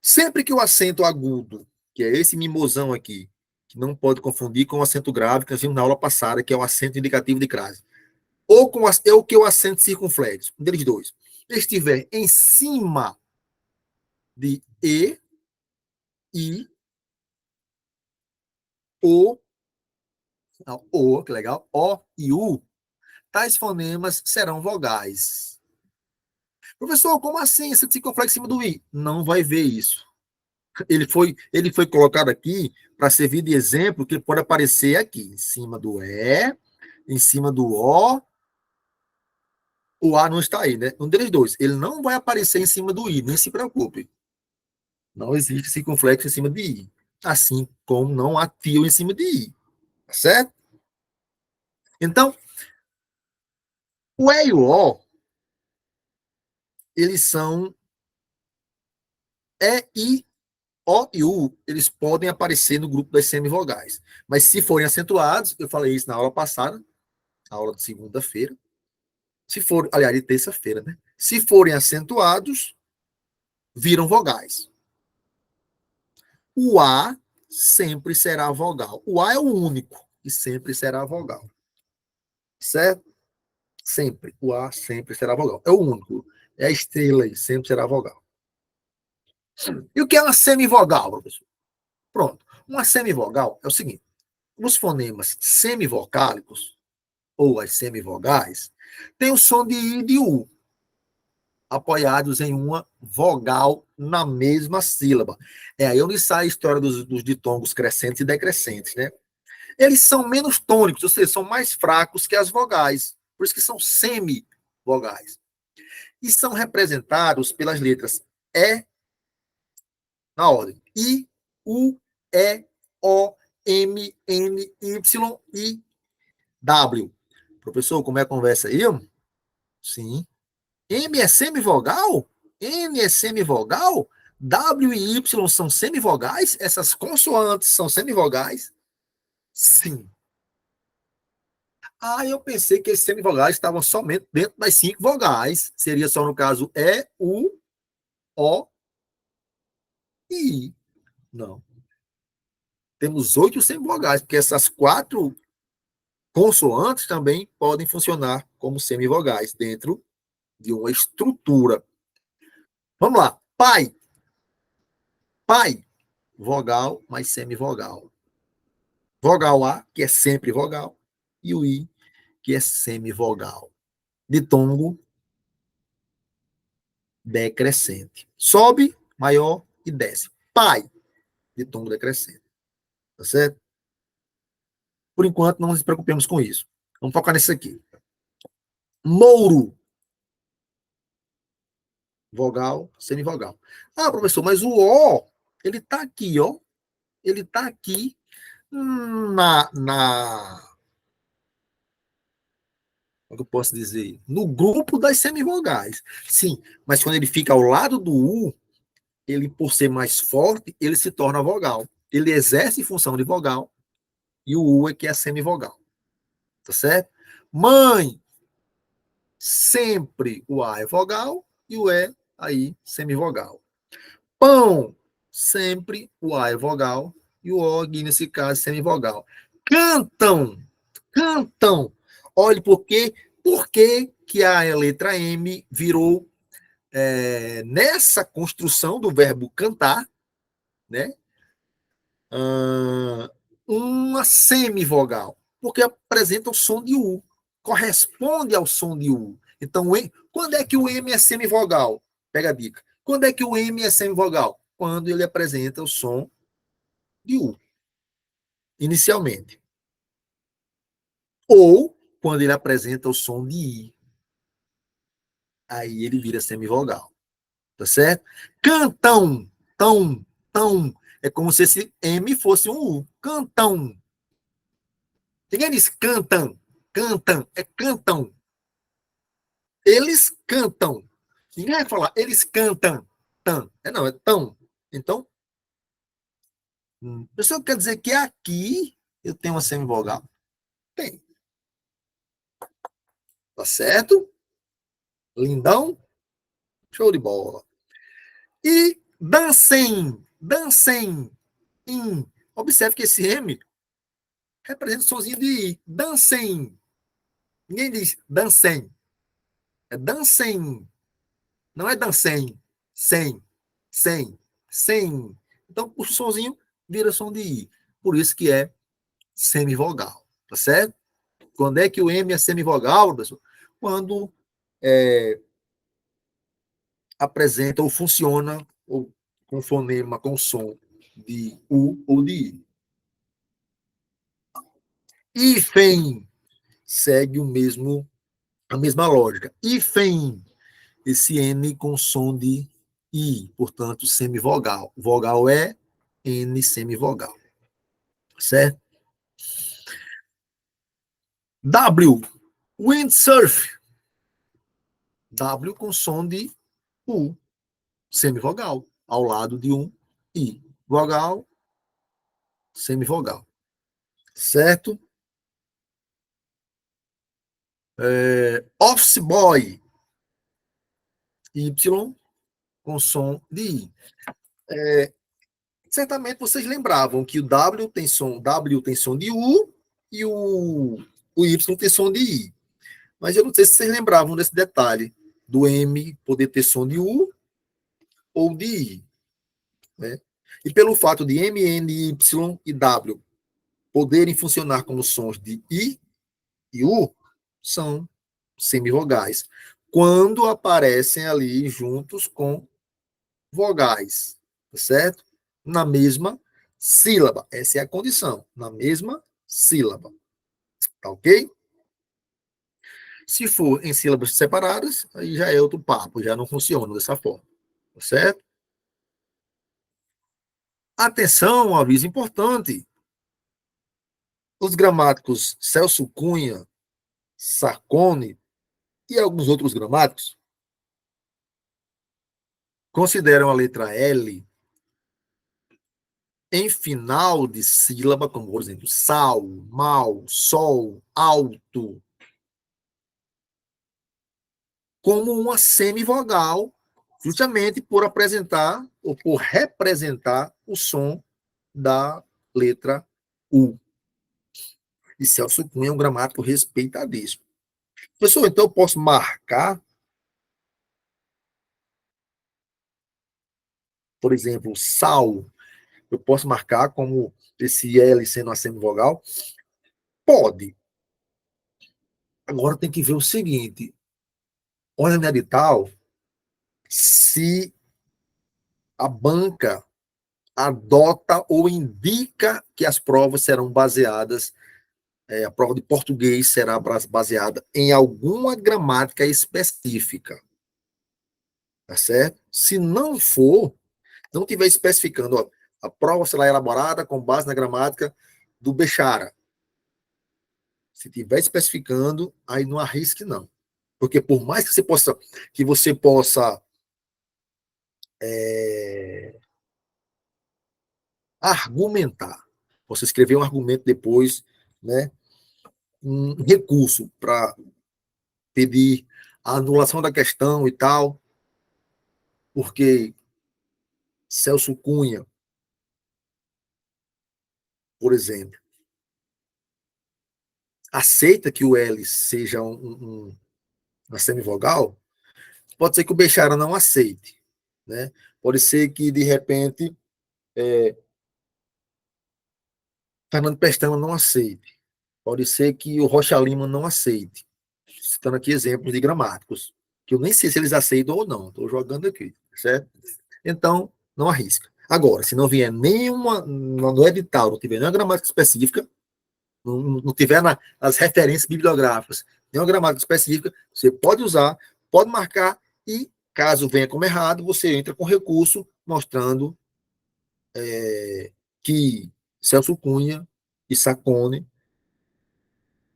Sempre que o acento agudo, que é esse mimosão aqui, que não pode confundir com o acento grave que nós vimos na aula passada, que é o acento indicativo de crase, ou com ou que é o acento circunflexo, um deles dois, estiver em cima de E, I, O, não, O, que legal, O e U, tais fonemas serão vogais. Professor, como assim? Esse circunflexo em cima do I? Não vai ver isso. Ele foi colocado aqui para servir de exemplo que pode aparecer aqui, em cima do E, em cima do o A não está aí, né? Um deles dois. Ele não vai aparecer em cima do I, nem se preocupe. Não existe circunflexo em cima de I. Assim como não há tio em cima de I. Tá certo? Então, o E e o O, eles são E, I, O e U, eles podem aparecer no grupo das semivogais. Mas se forem acentuados, eu falei isso na aula passada, na aula de segunda-feira, se for, aliás, de terça-feira, né? Se forem acentuados, viram vogais. O A sempre será vogal. O A é o único que sempre será vogal. Certo? Sempre. O A sempre será vogal. É o único. É a estrela aí, sempre será vogal. E o que é uma semivogal, professor? Pronto. Uma semivogal é o seguinte: os fonemas semivocálicos, ou as semivogais, têm o som de I e de U, apoiados em uma vogal na mesma sílaba. É aí onde sai a história dos ditongos crescentes e decrescentes, né? Eles são menos tônicos, ou seja, são mais fracos que as vogais. Por isso que são semivogais. E são representados pelas letras E, na ordem, I, U, E, O, M, N, Y e W. Professor, como é a conversa aí? Sim. M é semivogal? N é semivogal? W e Y são semivogais? Essas consoantes são semivogais? Sim. Ah, eu pensei que esses semivogais estavam somente dentro das 5 vogais. Seria só no caso E, U, O e I. Não. Temos 8 semivogais, porque essas 4 consoantes também podem funcionar como semivogais dentro de uma estrutura. Vamos lá. Pai. Pai. Vogal mais semivogal. Vogal A, que é sempre vogal, e o I, que é semivogal. Ditongo, decrescente. Sobe, maior e desce. Pai, de tom decrescente. Tá certo? Por enquanto, não nos preocupemos com isso. Vamos focar nesse aqui. Mouro, vogal, semivogal. Ah, professor, mas o O, ele tá aqui, ó. Ele tá aqui como eu posso dizer? No grupo das semivogais. Sim, mas quando ele fica ao lado do U, ele, por ser mais forte, ele se torna vogal. Ele exerce função de vogal e o U é que é semivogal. Tá certo? Mãe, sempre o A é vogal e o E aí semivogal. Pão, sempre o A é vogal e o O, aqui nesse caso, é semivogal. Cantam, cantam. Olhe por que a letra M virou, nessa construção do verbo cantar, né? Uma semivogal, porque apresenta o som de U, corresponde ao som de U. Então, quando é que o M é semivogal? Pega a dica. Quando é que o M é semivogal? Quando ele apresenta o som de U, inicialmente. Ou quando ele apresenta o som de I. Aí ele vira semivogal. Tá certo? Cantão, tão, tão. É como se esse M fosse um U. Cantão. Ninguém diz cantam, cantam, é cantam. Eles cantam. Ninguém vai falar, eles cantam. Tam. Não, é tão. Então, isso quer dizer que aqui eu tenho uma semivogal? Tem. Tá certo? Lindão? Show de bola. E dancem, dancem. Observe que esse M representa o somzinho de I. Dancem. Ninguém diz dancem. É dancem. Não é dancem. Sem. Sem. Sem. Então, o somzinho vira som de I. Por isso que é semivogal. Tá certo? Quando é que o M é semivogal, pessoal? Quando é, apresenta ou funciona ou, com fonema, com som de U ou de I. Hífen segue a mesma lógica. Hífen, esse N com som de I, portanto, semivogal. Vogal é N semivogal. Certo? W, windsurf. W com som de U, semivogal, ao lado de um I. Vogal, semivogal. Certo? Office boy. Y com som de I. Certamente vocês lembravam que W tem som de U e o Y tem som de I. Mas eu não sei se vocês lembravam desse detalhe do M poder ter som de U ou de I. Né? E pelo fato de M, N, Y e W poderem funcionar como sons de I e U, são semivogais. Quando aparecem ali juntos com vogais, tá certo? Na mesma sílaba. Essa é a condição. Na mesma sílaba. Tá ok? Se for em sílabas separadas, aí já é outro papo, já não funciona dessa forma. Tá certo? Atenção, um aviso importante. Os gramáticos Celso Cunha, Sarcone e alguns outros gramáticos consideram a letra L em final de sílaba, como por exemplo, sal, mal, sol, alto, como uma semivogal, justamente por apresentar ou por representar o som da letra U. E Celso Cunha é um gramático respeitadíssimo. Pessoal, então eu posso marcar, por exemplo, sal, eu posso marcar como esse L sendo uma semivogal? Pode. Agora tem que ver o seguinte, olha no edital, se a banca adota ou indica que as provas serão baseadas, a prova de português será baseada em alguma gramática específica, tá certo? Se não for, não tiver especificando, ó, a prova será elaborada com base na gramática do Bechara. Se tiver especificando, aí não arrisque, não. Porque por mais que você possa é, argumentar, você escrever um argumento depois, né, um recurso para pedir a anulação da questão e tal, porque Celso Cunha, por exemplo, aceita que o L seja uma semivogal, pode ser que o Bechara não aceite, né? Pode ser que, de repente, Fernando Pestana não aceite. Pode ser que o Rocha Lima não aceite. Citando aqui exemplos de gramáticos, que eu nem sei se eles aceitam ou não, estou jogando aqui, certo? Então, não arrisca. Agora, se não vier nenhuma, no edital, não tiver nenhuma gramática específica, não tiver nas referências bibliográficas nenhuma gramática específica, você pode usar, pode marcar e, caso venha como errado, você entra com recurso mostrando que Celso Cunha e Sacone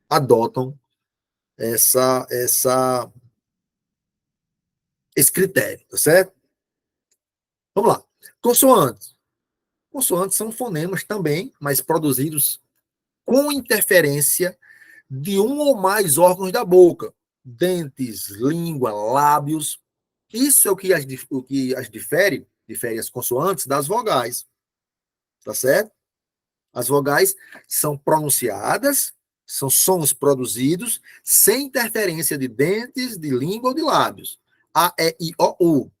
adotam esse critério, tá certo? Vamos lá. Consoantes. Consoantes são fonemas também, mas produzidos com interferência de um ou mais órgãos da boca, dentes, língua, lábios. Isso é o que as difere as consoantes das vogais, tá certo? As vogais são pronunciadas, são sons produzidos sem interferência de dentes, de língua ou de lábios. A, E, I, O, U.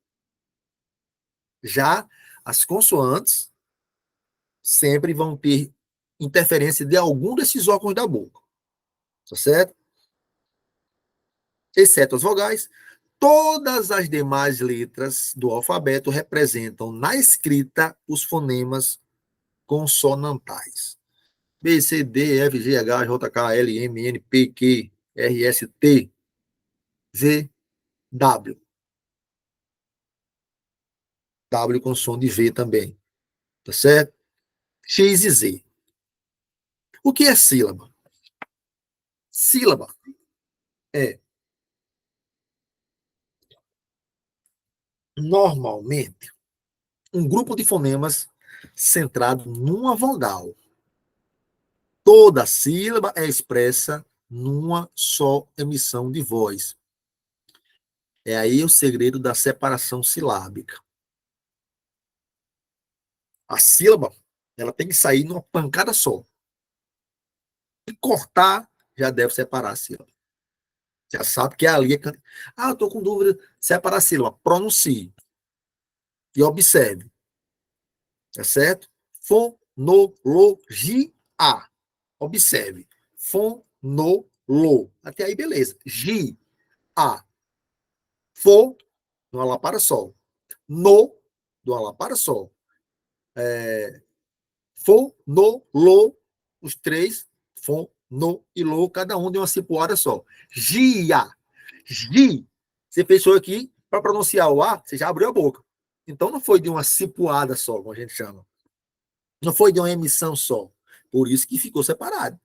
Já as consoantes sempre vão ter interferência de algum desses órgãos da boca, tá certo? Exceto as vogais, todas as demais letras do alfabeto representam na escrita os fonemas consonantais. B, C, D, F, G, H, J, K, L, M, N, P, Q, R, S, T, Z, W. W com som de V também, tá certo? X e Z. O que é sílaba? Sílaba é, normalmente, um grupo de fonemas centrado numa vogal. Toda sílaba é expressa numa só emissão de voz. É aí o segredo da separação silábica. A sílaba, ela tem que sair numa pancada só. E cortar, já deve separar a sílaba. Já sabe que ali é... Ah, eu estou com dúvida. Separar a sílaba. Pronuncie. E observe. Tá certo? Fonologia. Observe. Fonolo. Até aí, beleza. Gi. A. Fo. Do Alá para Sol. No. Do Alá para Sol. Fo, no, lo. Os três. Fo, no e lo. Cada um de uma cipuada só. Gia. Gi. Você fechou aqui para pronunciar o A, você já abriu a boca. Então não foi de uma cipuada só, como a gente chama. Não foi de uma emissão só. Por isso que ficou separado.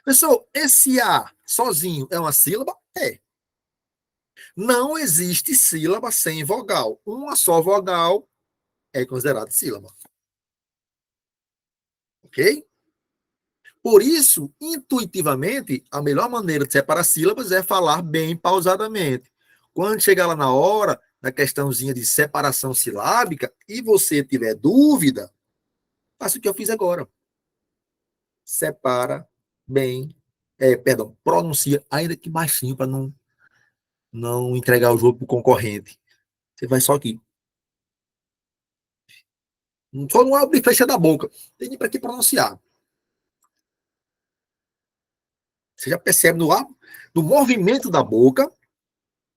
Pessoal, esse A sozinho é uma sílaba? É. Não existe sílaba sem vogal. Uma só vogal é considerada sílaba. Ok? Por isso, intuitivamente, a melhor maneira de separar sílabas é falar bem pausadamente. Quando chegar lá na hora, na questãozinha de separação silábica, e você tiver dúvida, faça o que eu fiz agora. Separa bem, pronuncia, ainda que baixinho, para não entregar o jogo para o concorrente. Você vai só aqui. Só não abre e fecha da boca. Tem para que pronunciar. Você já percebe no movimento da boca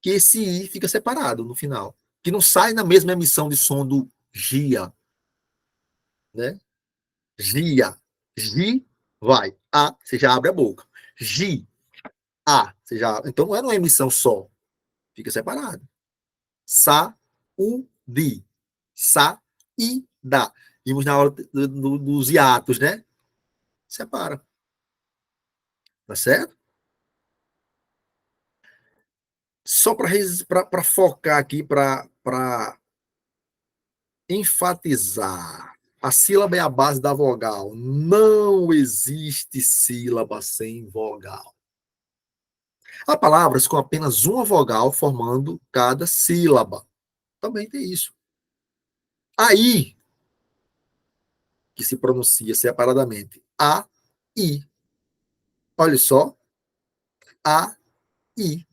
que esse I fica separado no final. Que não sai na mesma emissão de som do GIA, né? GIA. Gi, vai. A, você já abre a boca. Gi, A, você já... Então não é uma emissão só. Fica separado. Sa, U, Di. Sa, I, Da. Vimos na hora dos hiatos, né? Separa. Tá certo? Só para focar aqui, para enfatizar. A sílaba é a base da vogal. Não existe sílaba sem vogal. Há palavras com apenas uma vogal formando cada sílaba. Também tem isso. Aí, que se pronuncia separadamente. A, I. Olha só. A, I.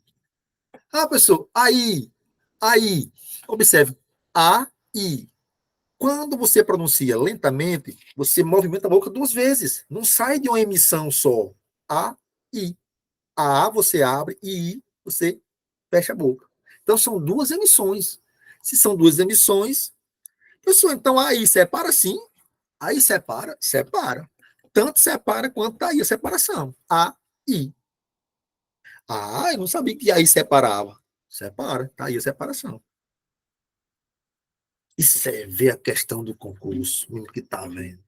Ah, pessoal, aí. Aí. Observe. A, I. Quando você pronuncia lentamente, você movimenta a boca duas vezes. Não sai de uma emissão só. A, I. A você abre e I você fecha a boca. Então são duas emissões. Se são duas emissões, pessoal, então aí separa sim. Aí separa, separa. Tanto separa quanto está aí a separação. A, I. Ah, eu não sabia que aí separava. Separa, tá aí a separação. Isso é ver a questão do concurso, mesmo que tá vendo.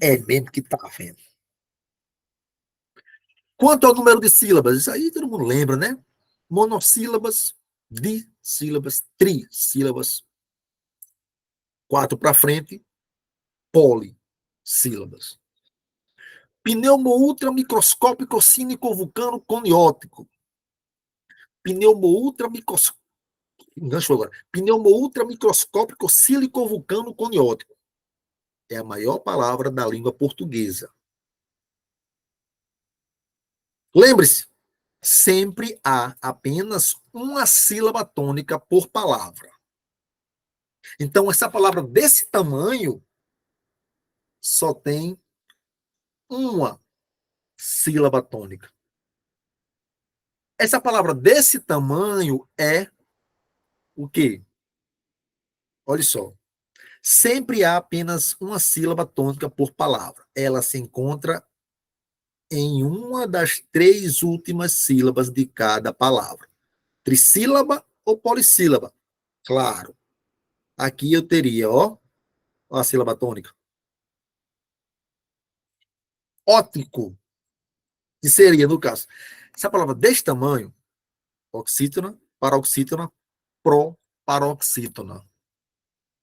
É mesmo que tá vendo. Quanto ao número de sílabas, isso aí todo mundo lembra, né? Monossílabas, dissílabas, trissílabas, quatro para frente, polissílabas. Pneumo ultramicroscópico cínico vulcano coniótico. Pneumo ultramicroscópico. Agora. Pneumo ultramicroscópico sílico vulcano coniótico. É a maior palavra da língua portuguesa. Lembre-se, sempre há apenas uma sílaba tônica por palavra. Então, essa palavra desse tamanho só tem uma sílaba tônica. Essa palavra desse tamanho é o quê? Olha só. Sempre há apenas uma sílaba tônica por palavra. Ela se encontra em uma das três últimas sílabas de cada palavra. Trissílaba ou polissílaba? Claro. Aqui eu teria, ó a sílaba tônica. Ótico, que seria, no caso, essa palavra desse tamanho, oxítona, paroxítona, proparoxítona.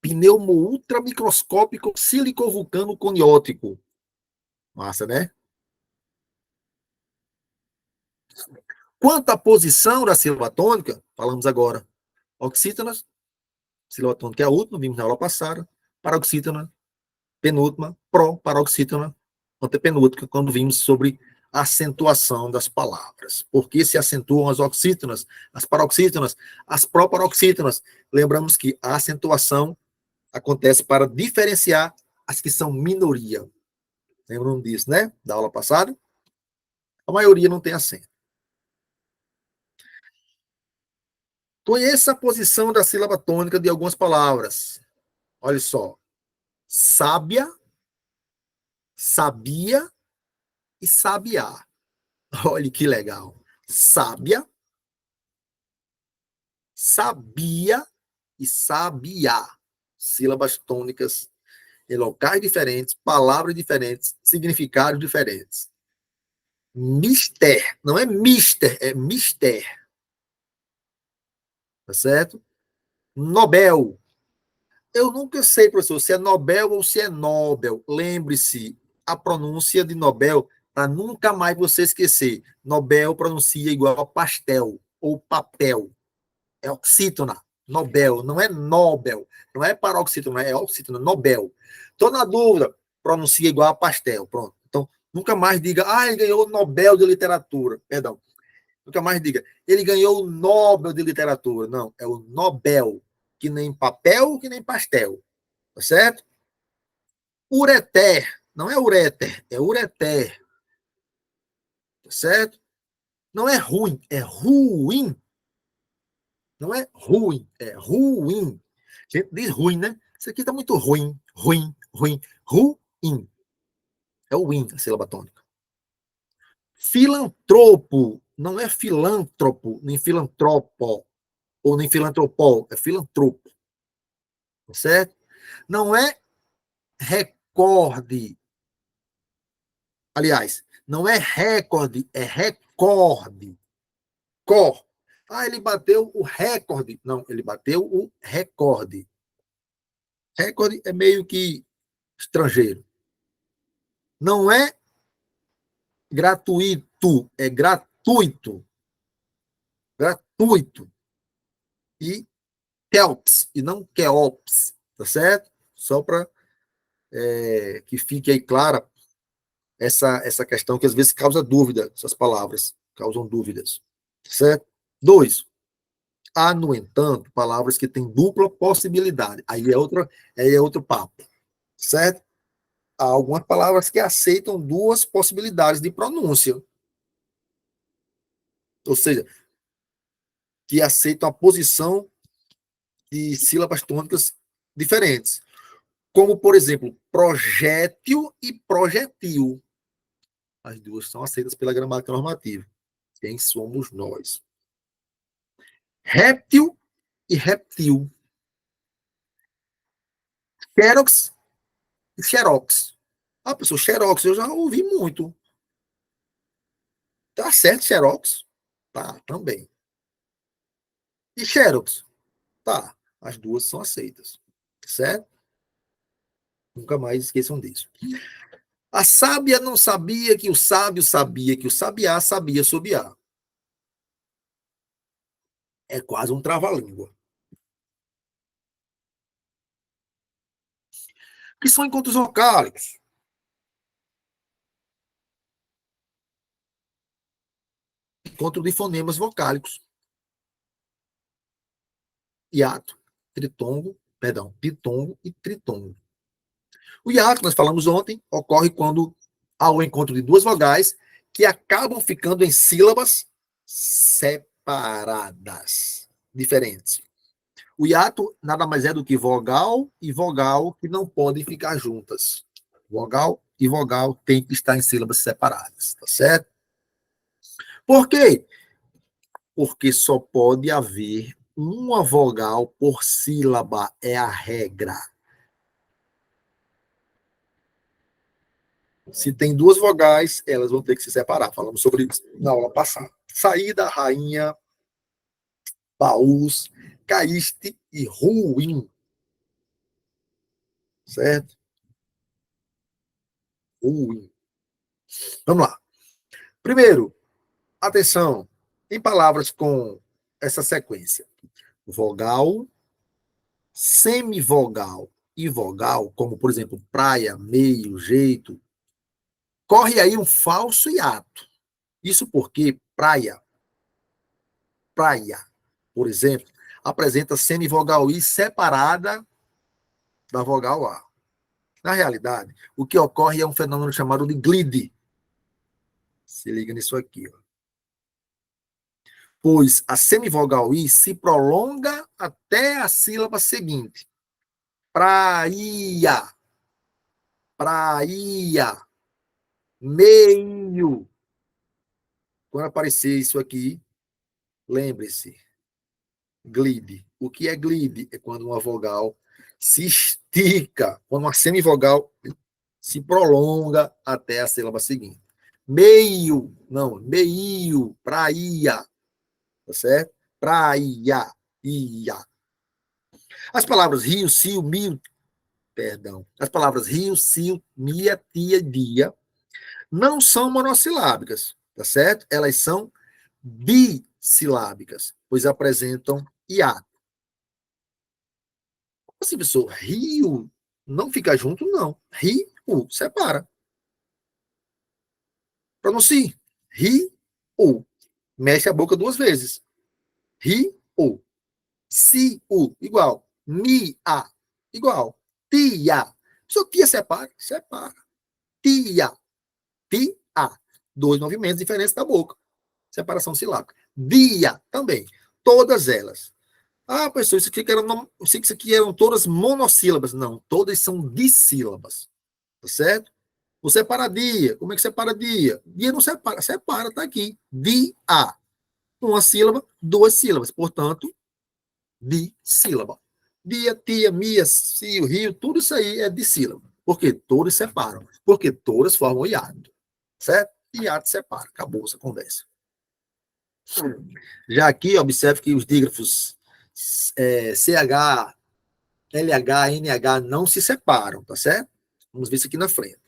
Pneumo ultramicroscópico silicovulcano coniótico. Massa, né? Quanto à posição da sílaba tônica, falamos agora. Oxítona, sílaba tônica é a última, vimos na aula passada. Paroxítona, penúltima. Proparoxítona, antepenúltima, quando vimos sobre a acentuação das palavras. Por que se acentuam as oxítonas, as paroxítonas, as proparoxítonas? Lembramos que a acentuação acontece para diferenciar as que são minoria. Lembram disso, né? Da aula passada? A maioria não tem acento. Conheça a posição da sílaba tônica de algumas palavras. Olha só. Sábia, sabia e sabiá. Olha que legal. Sábia, sabia e sabiá. Sílabas tônicas em locais diferentes, palavras diferentes, significados diferentes. Mister, não é mister, é mister. Tá certo? Nobel. Eu nunca sei, professor, se é Nobel ou se é Nobel. Lembre-se, a pronúncia de Nobel, para nunca mais você esquecer. Nobel pronuncia igual a pastel ou papel. É oxítona. Nobel, não é Nobel. Não é paroxítona, é oxítona, Nobel. Estou na dúvida, pronuncia igual a pastel. Pronto. Então, nunca mais diga, ele ganhou o Nobel de Literatura. Perdão. Nunca mais diga, ele ganhou o Nobel de Literatura. Não, é o Nobel, que nem papel, que nem pastel. Tá certo? Ureter, não é ureter, é ureter. Tá certo? Não é ruim, é ruim. Não é ruim, é ruim. A gente diz ruim, né? Isso aqui tá muito ruim, ruim, ruim. Ruim. É o in, a sílaba tônica. Filantropo. Não é filântropo, nem filantropo, ou nem filantropol. É filantropo. Certo? Não é recorde. Aliás, não é recorde, é recorde. Cor. Ah, ele bateu o recorde. Não, ele bateu o recorde. Recorde é meio que estrangeiro. Não é gratuito, é gratuito. Gratuito. E Kelps, e não Keops, tá certo? Só para que fique aí clara essa questão que às vezes causa dúvida, essas palavras causam dúvidas, certo? 2. Há, no entanto, palavras que têm dupla possibilidade. Aí é outro papo, certo? Há algumas palavras que aceitam duas possibilidades de pronúncia, ou seja, que aceitam a posição de sílabas tônicas diferentes, como, por exemplo, projétil e projetil. As duas são aceitas pela gramática normativa. Quem somos nós? Réptil e reptil. Xerox e xerox. Ah, pessoal, xerox eu já ouvi muito. Tá certo, xerox? Tá, também. E xerox? Tá, as duas são aceitas. Certo? Nunca mais esqueçam disso. A sábia não sabia que o sábio sabia que o sabiá sabia sobiar. É quase um trava-língua. O que são encontros vocálicos? Encontro de fonemas vocálicos. Hiato, tritongo, perdão, ditongo e tritongo. O hiato, nós falamos ontem, ocorre quando há o encontro de duas vogais que acabam ficando em sílabas separadas, diferentes. O hiato nada mais é do que vogal e vogal que não podem ficar juntas. Vogal e vogal tem que estar em sílabas separadas, tá certo? Por quê? Porque só pode haver uma vogal por sílaba, é a regra. Se tem duas vogais, elas vão ter que se separar. Falamos sobre isso na aula passada. Saída, rainha, baús, caíste e ruim. Certo? Ruim. Vamos lá. Primeiro, atenção, em palavras com essa sequência: vogal, semivogal e vogal, como por exemplo, praia, meio, jeito, corre aí um falso hiato. Isso porque praia, por exemplo, apresenta semivogal I separada da vogal A. Na realidade, o que ocorre é um fenômeno chamado de glide. Se liga nisso aqui. Ó. Pois a semivogal I se prolonga até a sílaba seguinte. Praia, praia, meio. Quando aparecer isso aqui, lembre-se, glide. O que é glide? É quando uma vogal se estica, quando uma semivogal se prolonga até a sílaba seguinte. Meio, não, meio, praia, tá certo? Praia, ia. As palavras rio, cio, mil, perdão, as palavras rio, cio, mia, tia, dia, não são monossilábicas, tá certo? Elas são bissilábicas, pois apresentam hiato. Assim, pessoal, rio não fica junto, não. Rio, separa. Pronuncie. Rio, mexe a boca duas vezes. Rio, si, igual. Mi, a, igual. Tia. Só tia separa? Separa. Tia, tia. Dois movimentos diferentes da boca. separação silábica. Dia, também. Todas elas. Ah, pessoal, isso aqui eram todas monossílabas. Não, todas são dissílabas. Tá certo? Vou separar dia. Como é que separa dia? Dia não separa. Separa, tá aqui. Dia. Uma sílaba, duas sílabas. Portanto, dissílaba. Dia, tia, mia, cio, rio, tudo isso aí é dissílaba. Porque todas separam. Porque todas formam hiato. Certo? Hiato separa. Acabou essa conversa. Já aqui, observe que os dígrafos CH, LH, NH não se separam, tá certo? Vamos ver isso aqui na frente.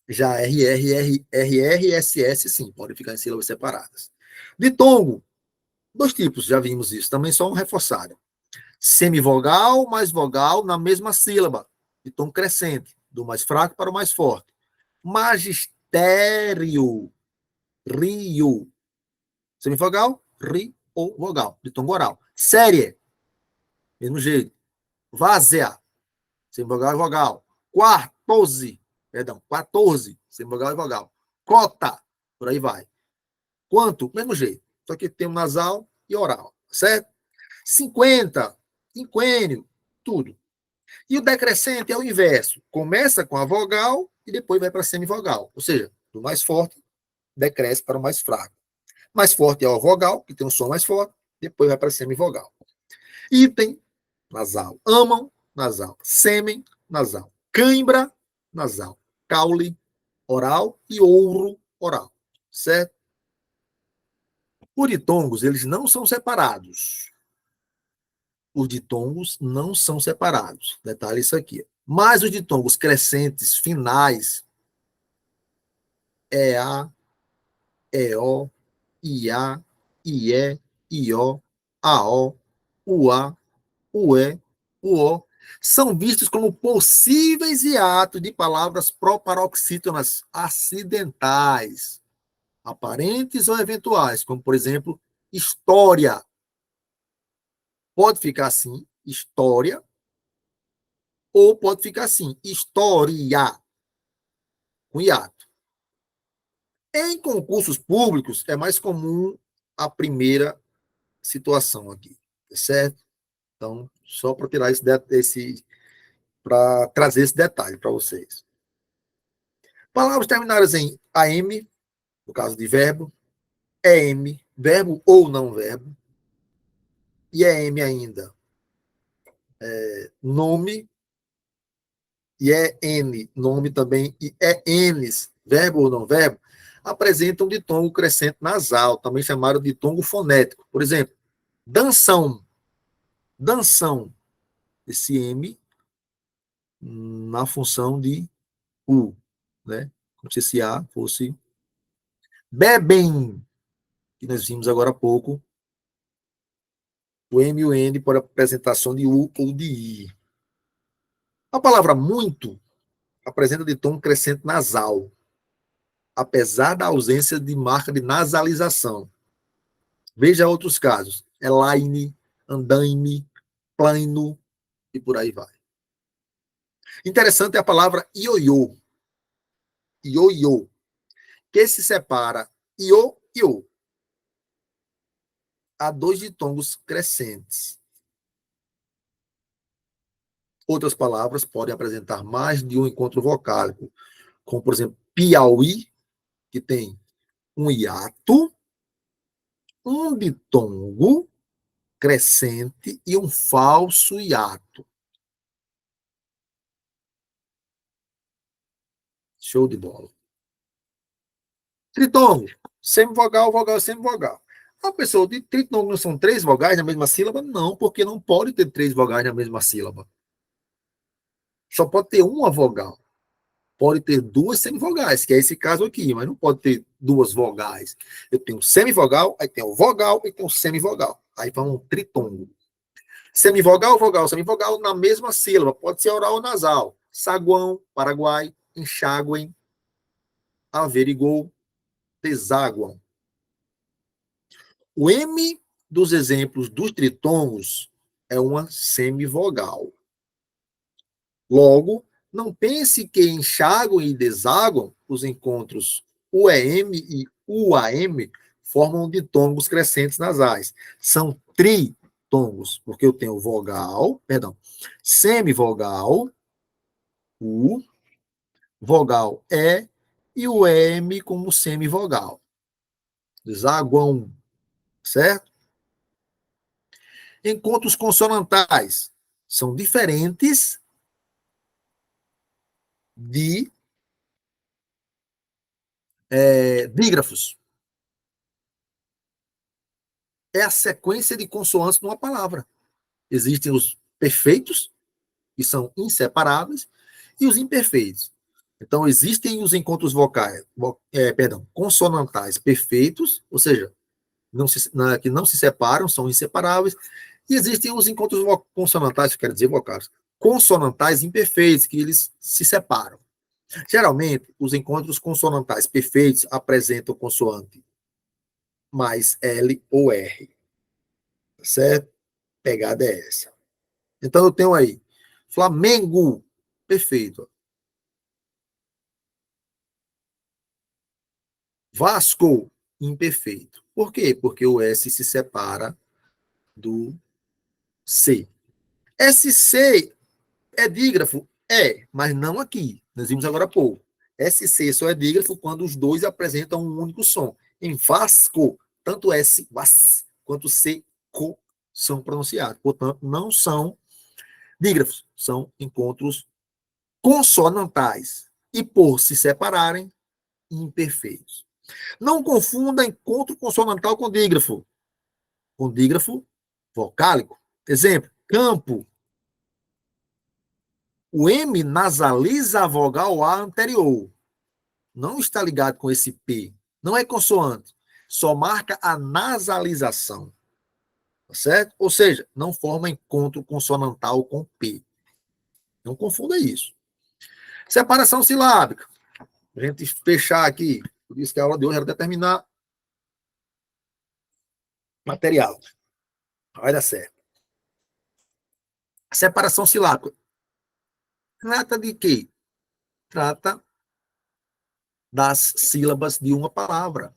Já RR, SS, sim, podem ficar em sílabas separadas. Ditongo, dois tipos, já vimos isso, também só um reforçado. Semivogal mais vogal na mesma sílaba, de tom crescente, do mais fraco para o mais forte. Magistério, rio. Semivogal, ri ou vogal, de tom oral. Série, mesmo jeito. Várzea, semivogal e vogal. 14, semivogal e vogal. Cota, por aí vai. Quanto? Mesmo jeito. Só que tem um nasal e oral, certo? 50, quinquênio, tudo. E o decrescente é o inverso. Começa com a vogal e depois vai para a semivogal. Ou seja, do mais forte, decresce para o mais fraco. Mais forte é a vogal, que tem um som mais forte, depois vai para a semivogal. Item, nasal. Amam, nasal. Sêmen, nasal. Cãibra, nasal. Caule, oral. E ouro, oral. Certo? Os ditongos, eles não são separados. Os ditongos não são separados. Detalhe isso aqui. Mas os ditongos crescentes finais, EA, EO, IA, IE, IO, AO, UA, UE, UO, são vistos como possíveis hiatos de palavras proparoxítonas acidentais, aparentes ou eventuais, como, por exemplo, história. Pode ficar assim, história, ou pode ficar assim, história, com hiato. Em concursos públicos, é mais comum a primeira situação aqui, certo? Então, só para tirar para trazer esse detalhe para vocês. Palavras terminadas em AM, no caso de verbo, EM, verbo ou não verbo, e EM ainda, nome, e EN, nome também, e ENs, verbo ou não verbo, apresentam ditongo crescente nasal, também chamado de ditongo fonético. Por exemplo, danção, danção, esse M na função de U, né? Como se esse A fosse bebem, que nós vimos agora há pouco, o M e o N por apresentação de U ou de I. A palavra muito apresenta de tom crescente nasal, apesar da ausência de marca de nasalização. Veja outros casos. Elaine, andaime, plano e por aí vai. Interessante é a palavra ioiô. Ioiô, que se separa iô e o. Há dois ditongos crescentes. Outras palavras podem apresentar mais de um encontro vocálico, como, por exemplo, Piauí, que tem um hiato, um ditongo crescente e um falso hiato. Show de bola. Tritongo, semivogal, vogal, semivogal. A pessoa de tritongo não são três vogais na mesma sílaba? Não, porque não pode ter três vogais na mesma sílaba. Só pode ter uma vogal. Pode ter duas semivogais, que é esse caso aqui, mas não pode ter duas vogais. Eu tenho semivogal, aí tem o vogal e tem o semivogal. Aí vai um tritongo. Semivogal, vogal, semivogal na mesma sílaba. Pode ser oral ou nasal. Saguão, Paraguai, enxáguem, averigou, deságuam. O M dos exemplos dos tritongos é uma semivogal. Logo, não pense que enxáguam e deságuam os encontros UEM e U, A, M formam ditongos crescentes nasais. São tritongos, porque eu tenho vogal, perdão, semivogal, U, vogal E e o M como semivogal. Desaguam, certo? Enquanto os consonantais são diferentes de dígrafos. É a sequência de consoantes numa palavra. Existem os perfeitos, que são inseparáveis, e os imperfeitos. Então, existem os encontros vocais, consonantais perfeitos, ou seja, que não se separam, são inseparáveis, e existem os encontros consonantais, quer dizer, vocais, consonantais imperfeitos, que eles se separam. Geralmente, os encontros consonantais perfeitos apresentam consoante mais L ou R, certo? Pegada é essa. Então, eu tenho aí Flamengo, perfeito. Vasco, imperfeito. Por quê? Porque o S se separa do C. SC é dígrafo? É, mas não aqui. Nós vimos agora há pouco. SC só é dígrafo quando os dois apresentam um único som. Em Vasco, tanto S, vas, quanto C, co, são pronunciados. Portanto, não são dígrafos, são encontros consonantais. E por se separarem, imperfeitos. Não confunda encontro consonantal com dígrafo. Com dígrafo vocálico. Exemplo, campo. O M nasaliza a vogal A anterior. Não está ligado com esse P. Não é consoante. Só marca a nasalização. Tá certo? Ou seja, não forma encontro consonantal com P. Não confunda isso. Separação silábica. A gente fechar aqui. Por isso que a aula de hoje era determinar material. Vai dar certo. Separação silábica. Trata de quê? Trata das sílabas de uma palavra.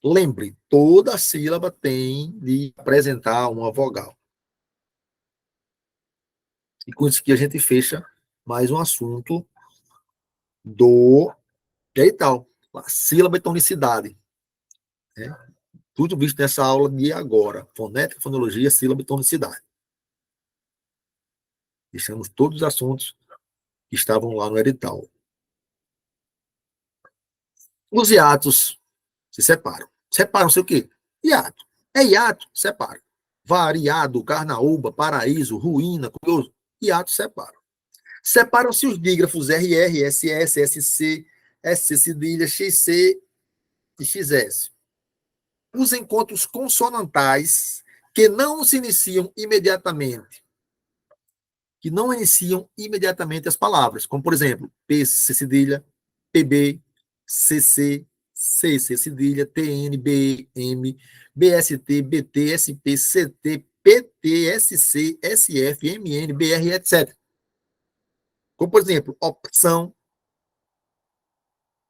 Lembre, toda sílaba tem de apresentar uma vogal. E com isso que a gente fecha mais um assunto do e tal, a sílaba e tonicidade. Né? Tudo visto nessa aula de agora. Fonética, fonologia, sílaba e tonicidade. Deixamos todos os assuntos que estavam lá no edital. Os hiatos se separam. Separam-se o quê? Hiato. É hiato? Separa. Variado, carnaúba, paraíso, ruína, curioso. Hiato separa. Separam-se os dígrafos RR, SS, SC, SC cedilha, XC e XS. Os encontros consonantais que não se iniciam imediatamente, as palavras, como, por exemplo, PC cedilha, PB, CC, CC cedilha, TN, BM, BST, BT, SP, CT, PT, SC, SF, MN, BR, etc. Como, por exemplo, opção,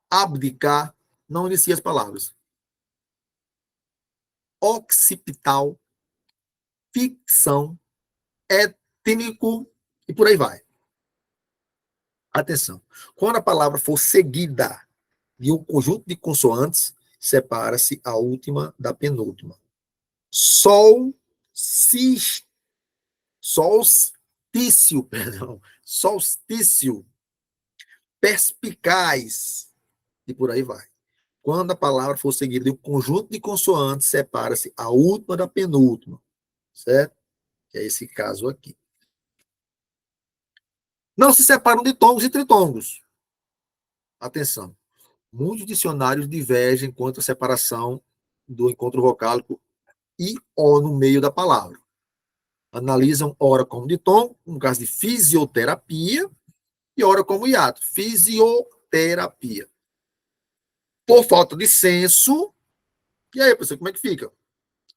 abdicar, não inicia as palavras. Occipital, ficção, étnico e por aí vai. Atenção. Quando a palavra for seguida de um conjunto de consoantes, separa-se a última da penúltima. Solstício, perdão. Solstício, perspicaz e por aí vai. Quando a palavra for seguida de um conjunto de consoantes, separa-se a última da penúltima, certo? Que é esse caso aqui. Não se separam de tongos e tritongos. Atenção. Muitos dicionários divergem quanto à separação do encontro vocálico e o no meio da palavra. Analisam ora como ditongo, no caso de fisioterapia, e ora como hiato, fisioterapia. Por falta de senso, e aí, pessoal, como é que fica?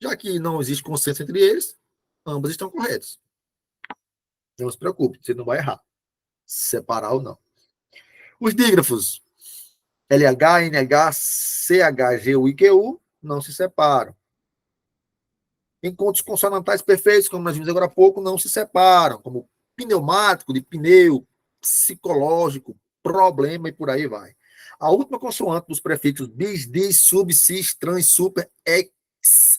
Já que não existe consenso entre eles, ambos estão corretos. Não se preocupe, você não vai errar. Separar ou não. Os dígrafos. LH, NH, CH, GU e QU não se separam. Encontros consonantais perfeitos, como nós vimos agora há pouco, não se separam, como pneumático, de pneu, psicológico, problema e por aí vai. A última consoante dos prefixos bis, dis, sub, cis, trans, super, ex,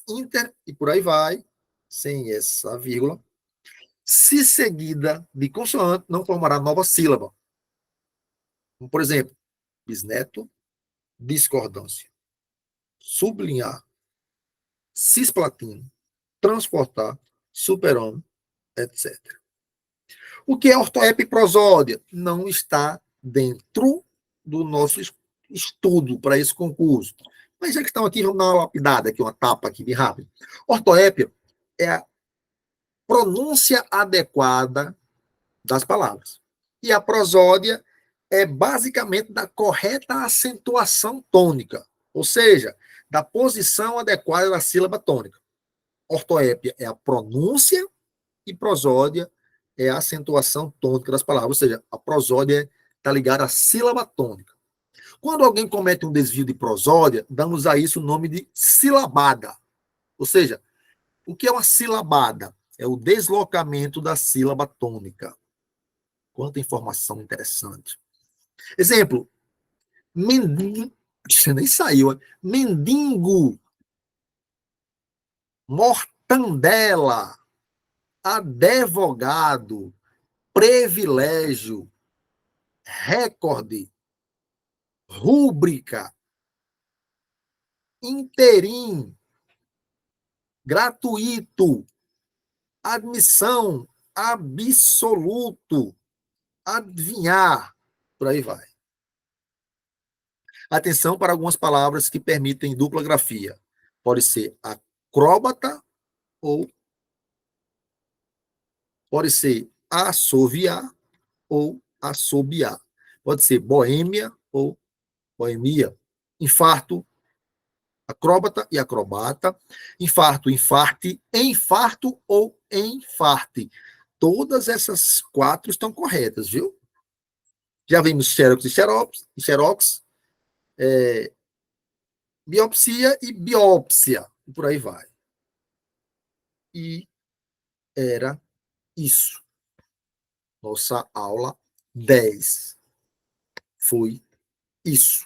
inter e por aí vai, sem essa vírgula, se seguida de consoante, não formará nova sílaba. Como, por exemplo, bisneto, discordância, sublinhar, cisplatino, transportar, super-homem, etc. O que é ortoep e prosódia? Não está dentro do nosso estudo para esse concurso. Mas já que estão aqui, vamos dar uma lapidada aqui, uma tapa aqui de rápido. Ortoépia é a pronúncia adequada das palavras. E a prosódia é basicamente da correta acentuação tônica, ou seja, da posição adequada da sílaba tônica. Ortoépia é a pronúncia e prosódia é a acentuação tônica das palavras, ou seja, a prosódia está ligada à sílaba tônica. Quando alguém comete um desvio de prosódia, damos a isso o nome de silabada. Ou seja, o que é uma silabada? É o deslocamento da sílaba tônica. Quanta informação interessante. Exemplo, mendigo, nem saiu, mendigo, mortandela, advogado, privilégio, recorde, rúbrica, interim, gratuito, admissão, absoluto, adivinhar, por aí vai. Atenção para algumas palavras que permitem dupla grafia. Pode ser acróbata ou pode ser assoviar ou assobiar. Pode ser boêmia ou boemia. Infarto, acróbata e acrobata. Infarto, infarte, infarto ou enfarte. Todas essas quatro estão corretas, viu? Já vimos xerox e xerox, biopsia e biópsia, e por aí vai. E era isso. Nossa aula 10 foi isso.